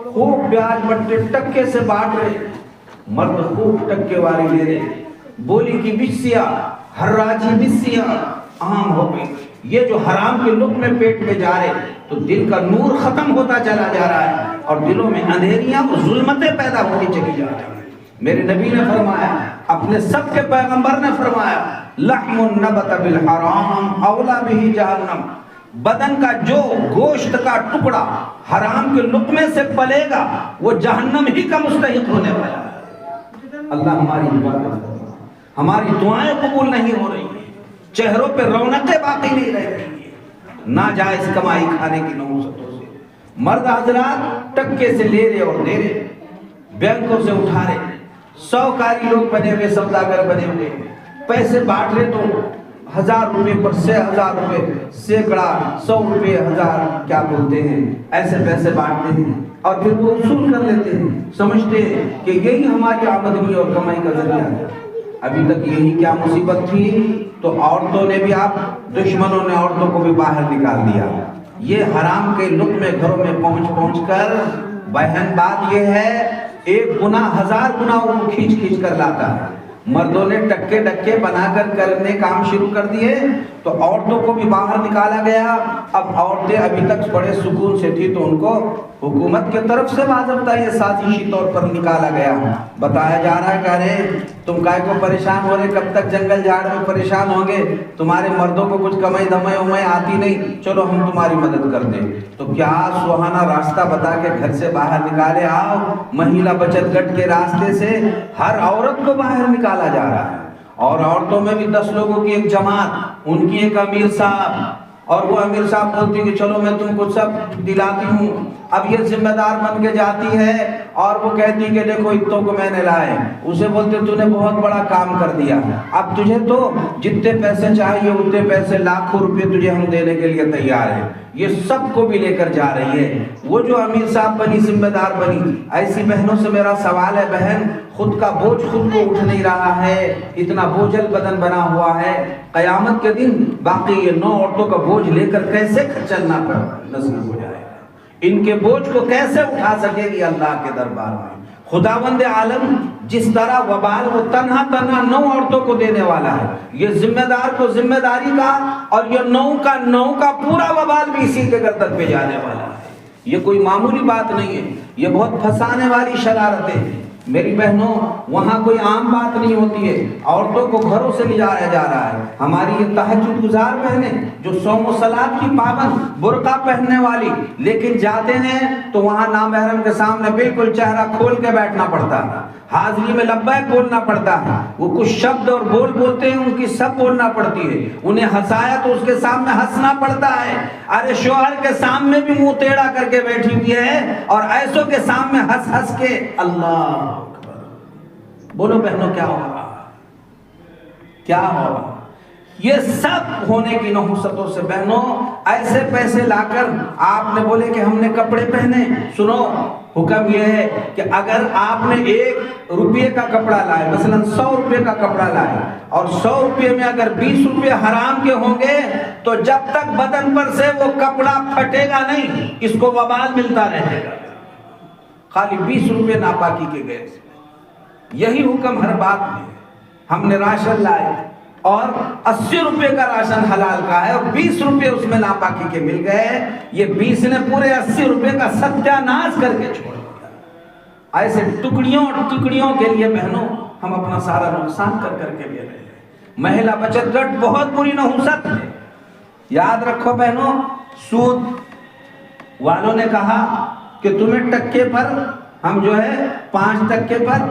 خوب بیاج بٹے ٹکے سے بانٹ رہے، مرد خوب ٹکے والی لے رہے، بولی کی بسیاں، حراجی بسیاں عام ہو گئی۔ یہ جو حرام کے لقمے پیٹ میں جا رہے تو دل کا نور ختم ہوتا چلا جا رہا ہے اور دلوں میں اندھیریاں اور ظلمتیں پیدا ہوتی چلی جا رہی ہیں۔ میرے نبی نے فرمایا، اپنے سب کے پیغمبر نے فرمایا، لحم النبت بالحرام اولا بہ جہنم، بدن کا جو گوشت کا ٹکڑا حرام کے لقمے سے پلے گا وہ جہنم ہی کا مستحق ہونے والا ہے۔ اللہ ہماری دعائیں قبول نہیں ہو رہی ہیں، چہروں پہ رونقیں باقی نہیں رہ رہی ہیں، ناجائز کمائی کھانے کی نحوستوں سے۔ مرد حضرات ٹکے سے لے رہے اور دے رہے، بینکوں سے اٹھا رہے، 100 کاری لوگ بنے ہوئے، سوداگر بنے ہوئے، پیسے بانٹ رہے تو 1000 روپے پر 6000 روپے، سینکڑا، 100 روپے، 1000 کیا بولتے ہیں، ایسے پیسے بانٹتے ہیں۔ اور پھر وہ اصول کر لیتے ہیں، سمجھتے ہیں کہ یہی ہماری آمدنی اور کمائی کا ذریعہ ہے۔ ابھی تک یہی کیا مصیبت تھی، تو عورتوں نے بھی، آپ دشمنوں نے عورتوں کو بھی باہر نکال دیا۔ یہ حرام کے لقمے گھروں میں پہنچ کر، بہن بات یہ ہے، ایک گناہ 1000 گناہوں کو کھینچ کر لاتا ہے۔ مردوں نے ٹکے ڈکے بنا کر کرنے کام شروع کر دیے تو عورتوں کو بھی باہر نکالا گیا۔ اب عورتیں ابھی تک بڑے سکون سے تھی تو ان کو حکومت کی طرف سے باضابطہ یہ سازشی طور پر نکالا گیا۔ بتایا جا رہا ہے کہ ارے تم کائے کو پریشان ہو رہے، کب تک جنگل جھاڑ میں پریشان ہوں گے، تمہارے مردوں کو کچھ کمائی دمائی آتی نہیں، چلو ہم تمہاری مدد کر دیں۔ تو کیا سہانا راستہ بتا کے گھر سے باہر نکالے، آؤ مہیلا بچت گٹ کے راستے سے ہر عورت کو باہر نکالا جا رہا ہے۔ اور عورتوں میں بھی 10 لوگوں کی ایک جماعت، ان کی ایک امیر صاحب، اور وہ امیر صاحب بولتی ہے کہ چلو میں تم کو سب دلاتی ہوں۔ اب یہ ذمہ دار بن کے جاتی ہے اور وہ کہتی کہ دیکھو اتوں کو میں نے لائے، اسے بولتے تو نے بہت بڑا کام کر دیا، اب تجھے تو جتنے پیسے چاہیے اتنے پیسے، لاکھوں روپے تجھے ہم دینے کے لیے تیار ہیں۔ یہ سب کو بھی لے کر جا رہی ہے۔ وہ جو امیر صاحب بنی، ذمہ دار بنی، ایسی بہنوں سے میرا سوال ہے، بہن خود کا بوجھ خود کو اٹھ نہیں رہا ہے، اتنا بوجھل بدن بنا ہوا ہے، قیامت کے دن باقی یہ 9 عورتوں کا بوجھ لے کر کیسے چلنا نصیب ہو جائے گا، ان کے بوجھ کو کیسے اٹھا سکے گی اللہ کے دربار میں۔ خداوند عالم جس طرح وبال وہ تنہا 9 عورتوں کو دینے والا ہے، یہ ذمہ دار کو ذمہ داری کا، اور یہ 9 کا پورا وبال بھی اسی کے گردن پہ جانے والا ہے۔ یہ کوئی معمولی بات نہیں ہے، یہ بہت پھنسانے والی شرارتیں ہیں میری بہنوں۔ وہاں کوئی عام بات نہیں ہوتی ہے، عورتوں کو گھروں سے لے جایا جا رہا ہے۔ ہماری یہ تہجد گزار بہنیں جو صوم و صلات کی پابند، برقع پہننے والی، لیکن جاتے ہیں تو وہاں نامحرم کے سامنے بالکل چہرہ کھول کے بیٹھنا پڑتا ہے، حاضری میں لبیک بولنا پڑتا ہے، وہ کچھ شبد اور بولتے ہیں ان کی سب بولنا پڑتی ہے، انہیں ہنسایا تو اس کے سامنے ہنسنا پڑتا ہے۔ ارے شوہر کے سامنے بھی منہ ٹیڑھا کر کے بیٹھی ہوئی ہے اور ایسوں کے سامنے ہنس کے اللہ اکبر۔ بولو بہنوں کیا ہوگا، کیا ہوگا؟ یہ سب ہونے کی نحوستوں سے بہنوں، ایسے پیسے لا کر آپ نے بولے کہ ہم نے کپڑے پہنے۔ سنو، حکم یہ ہے کہ اگر آپ نے 1 روپے کا کپڑا لائے، مثلا 100 روپے کا کپڑا لائے، اور 100 روپے میں اگر 20 روپے حرام کے ہوں گے تو جب تک بدن پر سے وہ کپڑا پھٹے گا نہیں، اس کو وبال ملتا رہے گا۔ خالی 20 روپے ناپاکی کے گئے، یہی حکم ہر بات میں۔ ہم نے راشن لائے اور 80 روپے کا راشن حلال کا ہے اور 20 روپے اس میں ناپاکی کے مل گئے، یہ 20 نے پورے 80 روپے کا ستیہ ناش کر کے چھوڑ دیا۔ ایسے ٹکڑیوں کے لیے بہنوں ہم اپنا سارا نقصان کر کے لے رہے ہیں۔ مہیلا بچت گٹ بہت بری نحوست ہے، یاد رکھو بہنوں۔ سود والوں نے کہا کہ تمہیں ٹکے پر ہم جو ہے 5 ٹکے پر،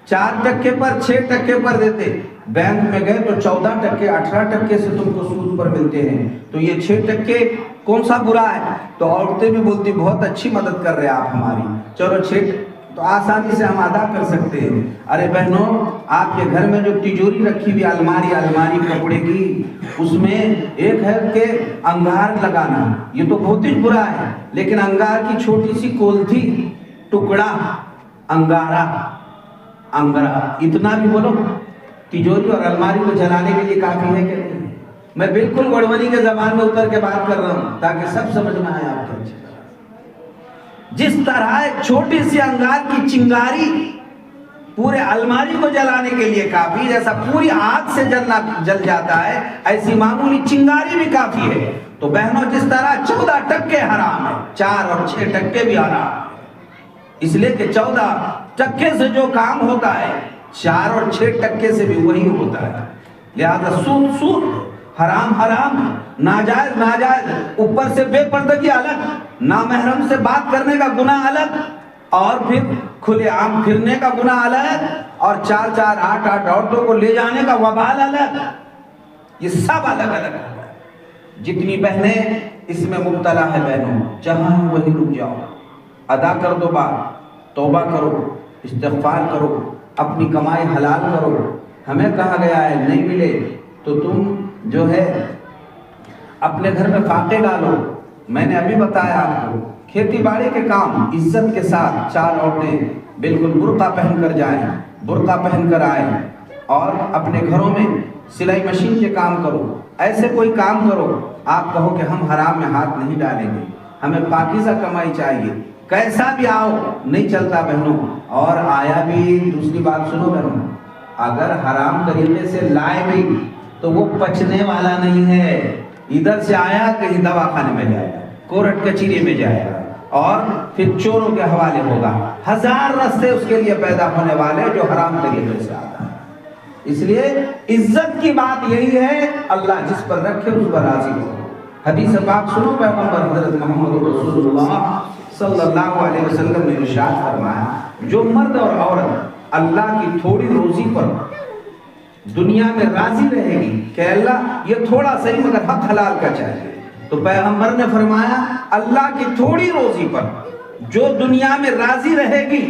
4 ٹکے پر، 6 ٹکے پر دیتے، بینک میں گئے تو 14 ٹکے 18 ٹکے سے تم کو سود پر ملتے ہیں، تو یہ 6 ٹکے کون سا برا ہے؟ تو عورتیں بھی بولتی بہت اچھی مدد کر رہے آپ ہماری، چلو 6 تو آسانی سے ہم ادا کر سکتے ہیں۔ ارے بہنوں، آپ کے گھر میں جو تجوری رکھی ہوئی الماری کپڑے کی، اس میں ایک ہے کہ انگار لگانا، یہ تو بہت ہی برا ہے، لیکن انگار کی چھوٹی سی کولتھی، ٹکڑا، انگارا، اتنا بھی بولو تجوری اور الماری کو جلانے کے لیے کافی ہے کہ نہیں؟ میں بالکل وڑونی کے زبان میں اتر کے بات کر رہا ہوں تاکہ سب سمجھ میں آئے آپ کو۔ جس طرح ایک چھوٹی سی انگار کی چنگاری پورے الماری کو جلانے کے لیے کافی، جیسا پوری آگ سے جل جاتا ہے، ایسی معمولی چنگاری بھی کافی ہے۔ تو بہنوں، جس طرح 14 ٹکے حرام ہے، 4 اور 6 ٹکے بھی حرام ہے، اس لیے کہ 14 ٹکے سے جو کام ہوتا ہے 4 اور 6 ٹکے سے بھی وہی ہوتا ہے۔ لہذا سود حرام، ناجائز، اوپر سے بے پردگی الگ، نامحرم سے بات کرنے کا گناہ الگ، اور پھر کھلے عام پھرنے کا گناہ الگ، اور 4 8 عورتوں کو لے جانے کا وبال الگ، یہ سب الگ الگ ہے۔ جتنی بہنیں اس میں مبتلا ہے بہنوں، جہاں وہیں رک جاؤ، ادا کر دو بات، توبہ کرو، استغفار کرو، اپنی کمائی حلال کرو۔ ہمیں کہا گیا ہے نہیں ملے تو تم جو ہے اپنے گھر میں فاقے ڈالو۔ میں نے ابھی بتایا آپ کو کھیتی باڑی کے کام عزت کے ساتھ 4 عورتیں بالکل برقع پہن کر جائیں، برقع پہن کر آئیں، اور اپنے گھروں میں سلائی مشین کے کام کرو، ایسے کوئی کام کرو آپ کہو کہ ہم حرام میں ہاتھ نہیں ڈالیں گے، ہمیں پاکیزہ کمائی چاہیے، کیسا بھی آؤ نہیں چلتا بہنوں۔ اور آیا بھی، دوسری بات سنو بہنوں، اگر حرام طریقے سے لائے بھی تو وہ پچنے والا نہیں ہے، ادھر سے آیا کہیں دواخانے میں جائے گا، کورٹ کچہری میں جائے گا، اور پھر چوروں کے حوالے ہوگا، 1000 راستے اس کے لیے پیدا ہونے والے جو حرام طریقے سے آتا ہے۔ اس لیے عزت کی بات یہی ہے، اللہ جس پر رکھے اس پر راضی ہو۔ حدیث پاک سنو، پیغمبر حضرت محمد رسول اللہ صلی اللہ علیہ وسلم نے ارشاد فرمایا، جو مرد اور عورت اللہ کی تھوڑی روزی پر دنیا میں راضی رہے گی کہ اللہ یہ تھوڑا صحیح مگر حق حلال کا چاہیے، تو پیغمبر نے فرمایا اللہ کی تھوڑی روزی پر جو دنیا میں راضی رہے گی،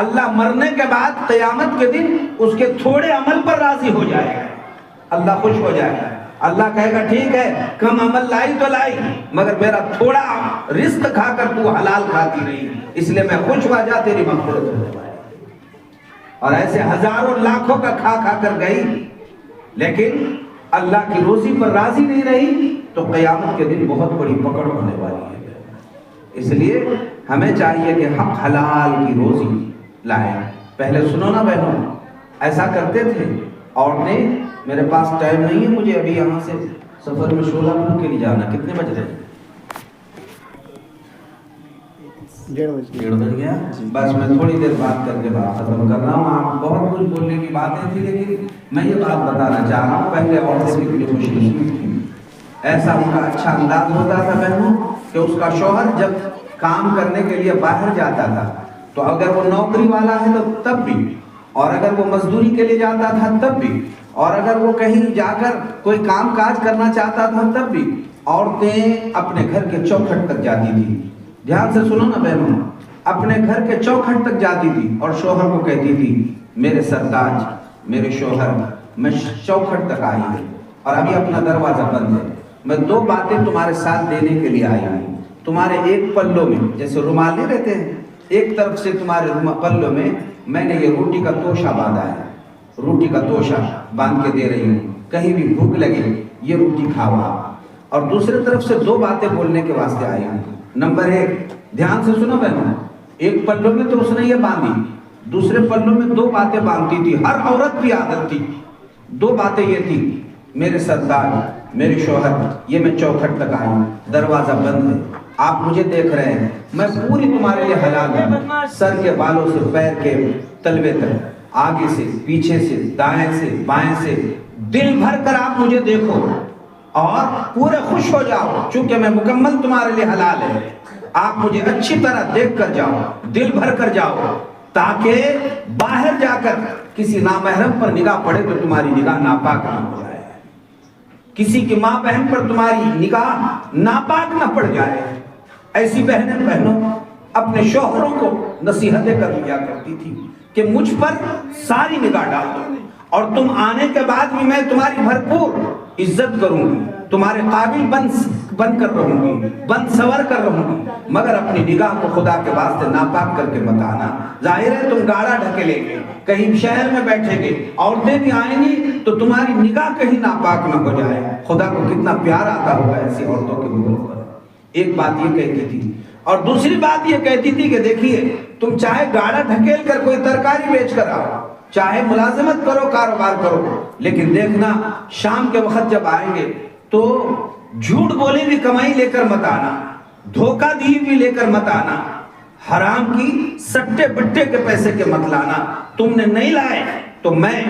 اللہ مرنے کے بعد قیامت کے دن اس کے تھوڑے عمل پر راضی ہو جائے گا، اللہ خوش ہو جائے گا، اللہ کہے گا ٹھیک ہے کم عمل لائی تو لائی مگر میرا تھوڑا رزق کھا کر تو حلال کھاتی رہی، اس لیے میں خوش ہوا، جا تیری مغفرت ہونے والی۔ اور ایسے ہزاروں لاکھوں کا کھا کھا کر گئی لیکن اللہ کی روزی پر راضی نہیں رہی تو قیامت کے دن بہت بڑی پکڑ ہونے والی ہے۔ اس لیے ہمیں چاہیے کہ حق حلال کی روزی لائیں۔ پہلے سنو نا بہنوں، ایسا کرتے تھے عورتیں، میرے پاس ٹائم نہیں ہے، مجھے ابھی یہاں سے سفر میں شولہ پور کے لیے جانا، کتنے بج رہے ہیں؟ 1:30 بج گیا، بس میں تھوڑی دیر بات کر کے بات ختم کر رہا ہوں۔ آپ بہت کچھ بولنے کی باتیں تھی لیکن میں یہ بات بتانا چاہ رہا ہوں، پہلے عورتیں بھی کتنی خوش نصیب تھیں، ایسا ان کا اچھا انداز ہوتا تھا بہنوں کہ اس کا شوہر جب کام کرنے کے لیے باہر جاتا تھا تو اگر وہ نوکری والا ہے تو تب بھی، اور اگر وہ مزدوری کے لیے جاتا تھا تب بھی، اور اگر وہ کہیں جا کر کوئی کام کاج کرنا چاہتا تھا تب بھی، عورتیں اپنے گھر کے چوکھٹ تک جاتی تھی۔ دھیان سے سنو نا بہنوں، اپنے گھر کے چوکھٹ تک جاتی تھی اور شوہر کو کہتی تھی میرے سرتاج، میرے شوہر، میں چوکھٹ تک آئی ہوں اور ابھی اپنا دروازہ بند ہے، میں 2 باتیں تمہارے ساتھ دینے کے لیے آئی ہوں۔ تمہارے ایک پلوں میں، جیسے رومال نہیں رہتے ہیں، ایک طرف سے تمہارے پلوں میں نے یہ روٹی کا توشہ باندھا ہے، روٹی کا توشہ باندھ کے دے رہی ہوں، کہیں بھی بھوک لگے یہ روٹی کھاؤ آپ۔ اور دوسری طرف سے 2 باتیں بولنے کے واسطے آئی ہوں۔ نمبر 1، دھیان سے سنو بہنوں، ایک پلوں میں تو اس نے یہ باندھی، دوسرے پلوں میں 2 باتیں باندھتی تھی، ہر عورت کی عادت تھی۔ 2 باتیں یہ تھی، میرے سردار، میرے شوہر، یہ میں چوکھٹ تک آئی ہوں، دروازہ بند ہے، آپ مجھے دیکھ رہے ہیں، میں پوری تمہارے لیے حلال ہوں، سر کے بالوں سے پیر کے تلوے تک، آگے سے پیچھے سے دائیں سے بائیں سے، دل بھر کر آپ مجھے دیکھو اور پورے خوش ہو جاؤ، چونکہ میں مکمل تمہارے لیے حلال ہے، آپ مجھے اچھی طرح دیکھ کر جاؤ، دل بھر کر جاؤ، تاکہ باہر جا کر کسی نامحرم پر نگاہ پڑے تو تمہاری نگاہ ناپاک نہ ہو جائے، کسی کی ماں بہن پر تمہاری نگاہ ناپاک نہ پڑ جائے۔ ایسی بہنوں اپنے شوہروں کو نصیحتیں کر دیا کرتی تھی کہ مجھ پر ساری نگاہ ڈال دو، اور تم آنے کے بعد بھی میں تمہاری بھرپور عزت کروں گی، تمہارے قابل بن کر رہوں گی، بن سور کر رہوں گی، مگر اپنی نگاہ کو خدا کے واسطے ناپاک کر کے مت آنا۔ ظاہر ہے تم گاڑا ڈھکیلے گے، کہیں شہر میں بیٹھے گے، عورتیں بھی آئیں گی تو تمہاری نگاہ کہیں ناپاک نہ ہو جائے۔ خدا کو کتنا پیار آتا ہوگا ایسی عورتوں کے منہ پر۔ ایک بات یہ کہتی تھی، اور دوسری بات یہ کہتی تھی کہ دیکھیے تم چاہے گاڑا ڈھکیل کر کوئی ترکاری بیچ کر آؤ، چاہے ملازمت کرو، کاروبار کرو، لیکن دیکھنا شام کے وقت جب آئیں گے تو جھوٹ بولی بھی کمائی لے کر مت آنا، دھوکہ دی بھی لے کر مت آنا، حرام کی سٹے بٹے کے پیسے کے مت لانا۔ تم نے نہیں لائے تو میں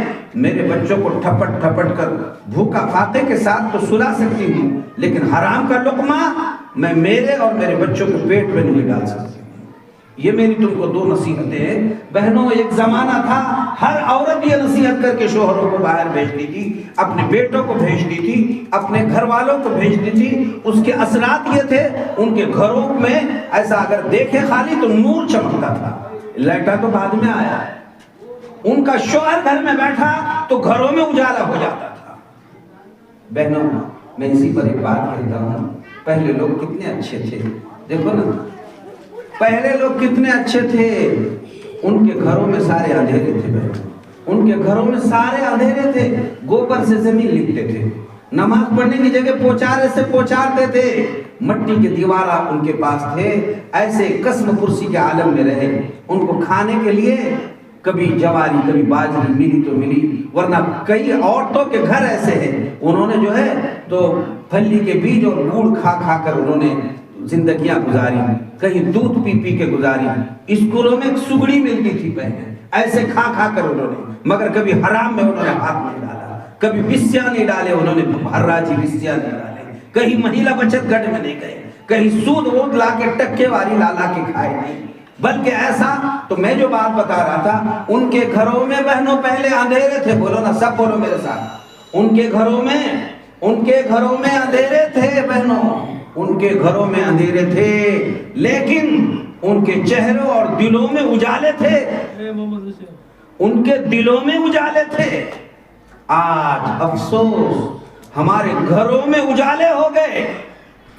میرے بچوں کو ٹھپٹ ٹھپٹ کر بھوکا فاقے کے ساتھ تو سلا سکتی ہوں، لیکن حرام کا لقمہ میں میرے اور میرے بچوں کے پیٹ میں نہیں ڈال سکتی۔ یہ میری تم کو 2 نصیحتیں ہیں بہنوں۔ ایک زمانہ تھا ہر عورت یہ نصیحت کر کے شوہروں کو باہر بھیجتی تھی، اپنے بیٹوں کو بھیجتی تھی، اپنے گھر والوں کو بھیجتی تھی۔ اس کے اثرات یہ تھے، ان کے گھروں میں ایسا اگر دیکھے خالی تو نور چمکتا تھا، لائٹا تو بعد میں آیا، ان کا شوہر گھر میں بیٹھا تو گھروں میں اجالا ہو جاتا تھا۔ بہنوں میں اسی پر ایک بات کہتا ہوں، پہلے لوگ کتنے اچھے تھے، دیکھو نا پہلے لوگ کتنے اچھے تھے، ان کے گھروں میں سارے اندھیرے تھے بہن، ان کے گھروں میں سارے اندھیرے تھے، گوبر سے زمین لپتے تھے، نماز پڑھنے کی جگہ پوچارے سے پوچارتے تھے، مٹی کے دیوارہ ان کے پاس تھے، ایسے قسم کرسی کے عالم میں رہے۔ ان کو کھانے کے لیے کبھی جواری کبھی باجری ملی تو ملی، ورنہ کئی عورتوں کے گھر ایسے ہیں انہوں نے جو ہے تو پھلی کے بیج اور گڑ کھا کھا کر انہوں نے زندگیاں گزاری، کہیں دودھ پی پی کے گزاری، اسکولوں میں ایک سگڑی ملتی تھی پہلے، ایسے کھا کھا کر انہوں نے، مگر کبھی حرام میں انہوں نے ہاتھ نہیں ڈالا، کبھی بسیاں نہیں ڈالے انہوں نے، حراجی بسیاں نہیں ڈالے، کہیں مہیلا بچت گھر میں نہیں گئے، کہیں سود وود لا کے ٹکے والی لا کے کھائے نہیں، بلکہ ایسا تو میں جو بات بتا رہا تھا ان کے گھروں میں بہنوں پہلے اندھیرے تھے، بولو نا سب بولو میرے ساتھ، ان کے گھروں میں اندھیرے تھے بہنوں، ان کے گھروں میں اندھیرے تھے، لیکن ان کے چہروں اور دلوں میں اجالے تھے، ان کے دلوں میں اجالے تھے۔ آج افسوس ہمارے گھروں میں اجالے ہو گئے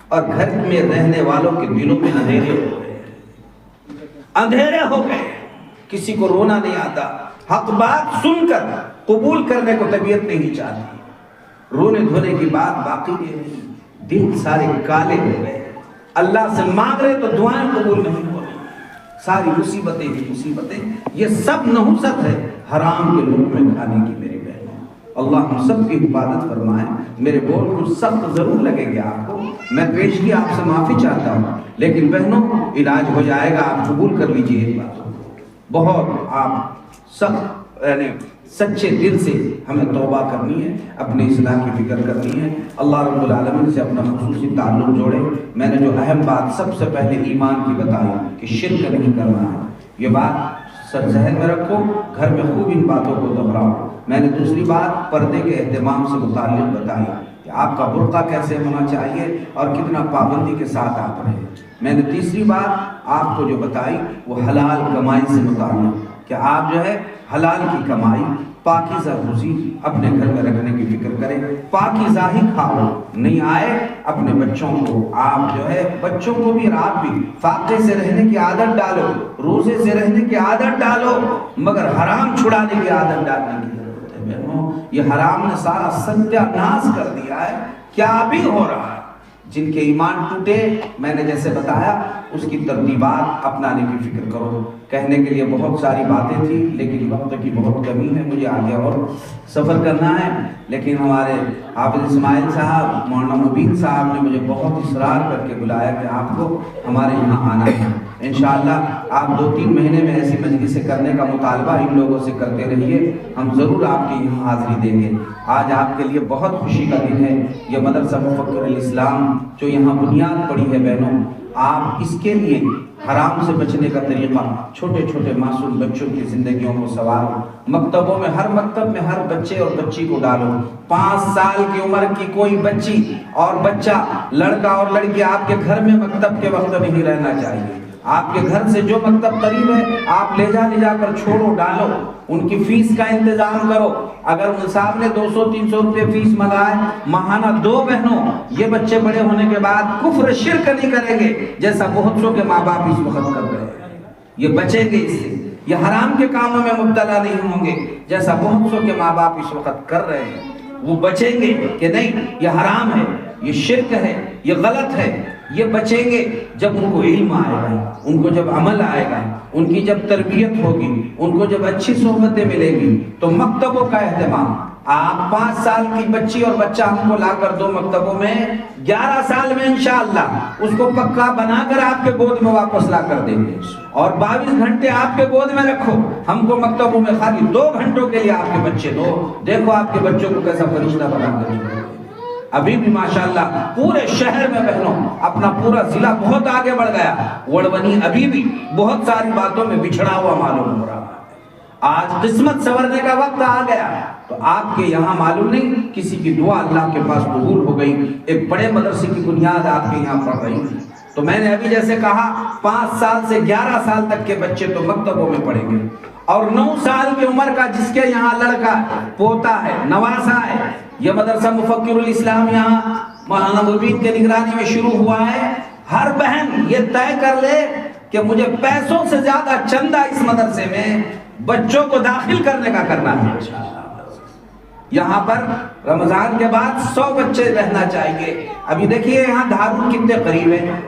اور گھر میں رہنے والوں کے دلوں میں اندھیرے ہو گئے، کسی کو رونا نہیں آتا، حق بات سن کر قبول کرنے کو طبیعت نہیں چاہتی، رونے دھونے کی بات باقی نہیں، دل سارے کالے ہو گئے، اللہ سے مانگ رہے تو دعائیں قبول نہیں ہو رہی، ساری مصیبتیں ہی مصیبتیں، یہ سب نحوست ہے حرام کے لوگ میں کھانے کی۔ میری بہنوں اللہ ہم سب کی حفاظت فرمائے۔ میرے بول کچھ سخت ضرور لگیں گے آپ کو، میں پیشگی آپ سے معافی چاہتا ہوں، لیکن بہنوں علاج ہو جائے گا، آپ قبول کر لیجئے ایک بات، بہت آپ سخت یعنی سچے دل سے ہمیں توبہ کرنی ہے، اپنی اصلاح کی فکر کرنی ہے، اللہ رب العالمین سے اپنا خصوصی تعلق جوڑے۔ میں نے جو اہم بات سب سے پہلے ایمان کی بتائی کہ شرک نہیں کرنا ہے، یہ بات سر ذہن میں رکھو، گھر میں خوب ان باتوں کو دہراؤ۔ میں نے دوسری بات پردے کے اہتمام سے متعلق بتائی کہ آپ کا برقع کیسے ہونا چاہیے اور کتنا پابندی کے ساتھ آپ رہیں۔ میں نے تیسری بات آپ کو جو بتائی وہ حلال کمائی سے متعلق کہ آپ جو ہے حلال کی کمائی پاکیزہ روزی اپنے گھر میں رکھنے کی فکر کریں، پاکیزہ ہی کھاؤ، نہیں آئے اپنے بچوں کو آپ جو ہے بچوں کو بھی رات بھی فاقے سے رہنے کی عادت ڈالو، روزے سے رہنے کی عادت ڈالو، مگر حرام چھڑانے کی عادت ڈالنے کی ضرورت ہے۔ بہنوں یہ حرام نے سارا ستیہ ناش کر دیا ہے، کیا بھی ہو رہا ہے۔ جن کے ایمان ٹوٹے میں نے جیسے بتایا اس کی ترتیبات اپنانے کی فکر کرو۔ کہنے کے لیے بہت ساری باتیں تھیں لیکن وقت کی بہت کمی ہے، مجھے آگے اور سفر کرنا ہے، لیکن ہمارے حافظ اسماعیل صاحب مولانا مبین صاحب نے مجھے بہت اصرار کر کے بلایا کہ آپ کو ہمارے یہاں آنا ہے۔ انشاءاللہ آپ 2-3 مہینے میں ایسی مجلسیں کرنے کا مطالبہ ان لوگوں سے کرتے رہیے، ہم ضرور آپ کے یہاں حاضری دیں گے۔ آج آپ کے لیے بہت خوشی کا دن ہے، یہ مدرسہ مفکر الاسلام جو یہاں بنیاد پڑی ہے بہنوں، آپ اس کے لیے حرام سے بچنے کا طریقہ چھوٹے چھوٹے معصوم بچوں کی زندگیوں کو سنوارو، مکتبوں میں ہر مکتب میں ہر بچے اور بچی کو ڈالو۔ 5 سال کی عمر کی کوئی بچی اور بچہ، لڑکا اور لڑکی آپ کے گھر میں مکتب کے وقت نہیں رہنا چاہیے۔ آپ کے گھر سے جو مکتب قریب ہے آپ لے جا کر چھوڑو، ڈالو، ان کی فیس کا انتظام کرو۔ اگر ان صاحب نے 200-300 روپے فیس منگائے ماہانہ دو بہنوں، یہ بچے بڑے ہونے کے بعد کفر شرک نہیں کریں گے جیسا بہت سو کے ماں باپ اس وقت کر رہے ہیں، یہ بچیں گے اس سے، یہ حرام کے کاموں میں مبتلا نہیں ہوں گے جیسا بہت سو کے ماں باپ اس وقت کر رہے ہیں۔ وہ بچیں گے کہ نہیں یہ حرام ہے، یہ شرک ہے، یہ غلط ہے، یہ بچیں گے جب ان کو علم آئے گا، ان کو جب عمل آئے گا، ان کی جب تربیت ہوگی، ان کو جب اچھی صحبتیں ملیں گی تو مکتبوں کا اہتمام۔ آپ 5 سال کی بچی اور بچہ ہم کو لا کر دو مکتبوں میں، 11 سال میں انشاءاللہ اس کو پکا بنا کر آپ کے گود میں واپس لا کر دیں گے، اور 22 گھنٹے آپ کے گود میں رکھو، ہم کو مکتبوں میں خالی 2 گھنٹوں کے لیے آپ کے بچے دو، دیکھو آپ کے بچوں کو کیسا فرشتہ بنا کر چھوڑو۔ ابھی بھی ماشاءاللہ پورے شہر میں بہنوں اپنا پورا ضلع بہت آگے بڑھ گیا، وڑونی ابھی بھی بہت ساری باتوں میں بچھڑا ہوا معلوم ہو رہا ہے۔ آج قسمت سنورنے کا وقت آ گیا تو آپ کے یہاں معلوم نہیں کسی کی دعا اللہ کے پاس قبول ہو گئی، ایک بڑے مدرسے کی بنیاد آپ کے یہاں پڑ رہی ہے۔ تو میں نے ابھی جیسے کہا 5 سال سے 11 سال تک کے بچے تو مکتبوں میں پڑھیں گے، اور 9 سال کی عمر کا جس کے یہاں لڑکا پوتا ہے، نواسا ہے، یہ مدرسہ مفکر الاسلام یہاں مولانا مبین کے نگرانی میں شروع ہوا ہے۔ ہر بہن یہ طے کر لے کہ مجھے پیسوں سے زیادہ چندہ اس مدرسے میں بچوں کو داخل کرنے کا کرنا ہے. یہاں پر رمضان کے بعد 100 بچے رہنا چاہیے. ابھی دیکھیے یہاں دھارون کتنے قریب ہے،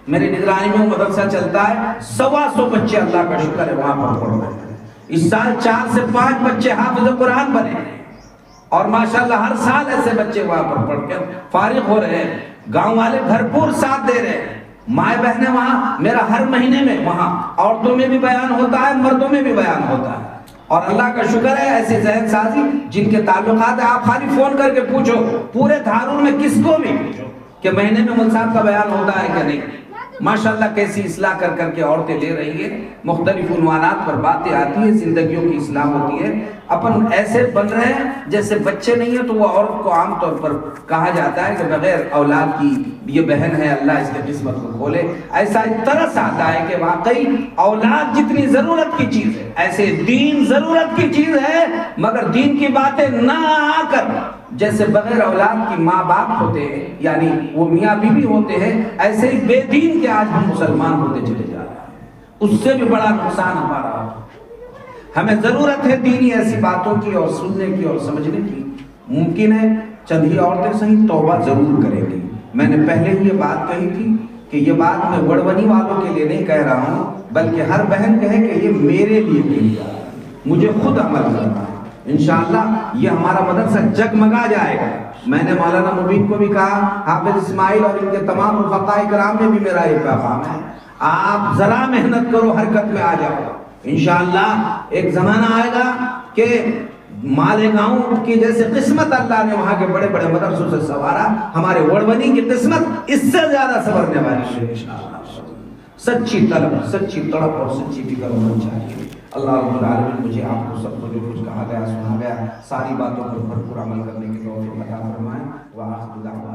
میری نگرانی میں مدرسہ چلتا ہے، 125 بچے اللہ کا شکر ہے وہاں پر پڑھ رہے ہیں. اس سال 4 سے 5 بچے حافظ قرآن بنے ہیں، اور ماشاءاللہ ہر سال ایسے بچے وہاں پر پڑھ کے فارغ ہو رہے ہیں. گاؤں والے بھرپور ساتھ دے رہے ہیں، مائیں بہنیں وہاں، میرا ہر مہینے میں وہاں عورتوں میں بھی بیان ہوتا ہے، مردوں میں بھی بیان ہوتا ہے. اور اللہ کا شکر ہے ایسے ذہن سازی جن کے تعلقات ہیں، آپ خالی فون کر کے پوچھو، پورے دھارون میں کس کو بھی پوچھو کہ مہینے میں مول صاحب کا بیان ہوتا ہے کہ نہیں. ماشاءاللہ کیسی اصلاح کر کر کے عورتیں لے رہی ہیں، مختلف عنوانات پر باتیں آتی ہیں، زندگیوں کی اصلاح ہوتی ہے. اپن ایسے بن رہے ہیں جیسے بچے نہیں ہیں تو وہ عورت کو عام طور پر کہا جاتا ہے کہ بغیر اولاد کی یہ بہن ہے، اللہ اس کے قسمت کو کھولے. ایسا ترس آتا ہے کہ واقعی اولاد جتنی ضرورت کی چیز ہے، ایسے دین ضرورت کی چیز ہے، مگر دین کی باتیں نہ آ کر جیسے بغیر اولاد کی ماں باپ ہوتے ہیں، یعنی وہ میاں بیوی ہوتے ہیں، ایسے ہی بے دین کے آج ہم مسلمان ہوتے چلے جا رہے ہیں. اس سے بھی بڑا نقصان ہمارا. ہمیں ضرورت ہے دینی ایسی باتوں کی اور سننے کی اور سمجھنے کی. ممکن ہے چند ہی عورتیں صحیح توبہ ضرور کریں گی. میں نے پہلے ہی یہ بات کہی تھی کہ یہ بات میں وڑونی والوں کے لیے نہیں کہہ رہا ہوں، بلکہ ہر بہن کہے کہ یہ میرے لیے کہی جا رہا ہے، مجھے خود عمل کرنا ہے. انشاءاللہ یہ ہمارا مدرسہ جگمگا جائے گا. میں نے مولانا مبین کو بھی کہا، حافظ اسماعیل اور ان کے تمام رفقاء کرام میں بھی میرا یہ پیغام ہے، آپ ذرا محنت کرو، حرکت میں آ جاؤ. انشاءاللہ ایک زمانہ آئے گا کہ مالیگاؤں کی جیسے قسمت اللہ نے وہاں کے بڑے بڑے مدرسوں سے سوارا، ہمارے وڑونی کی قسمت اس سے زیادہ سنورنے والی ہے انشاءاللہ. سچی طلب، سچی تڑپ اور سچی فکر ہونا چاہیے. اللہ رب العالمین مجھے آپ کو سب کو جو کچھ کہا گیا سنا گیا ساری باتوں پر بھرپور عمل کرنے کی توفیق عطا فرمائے. وآخر دعوانا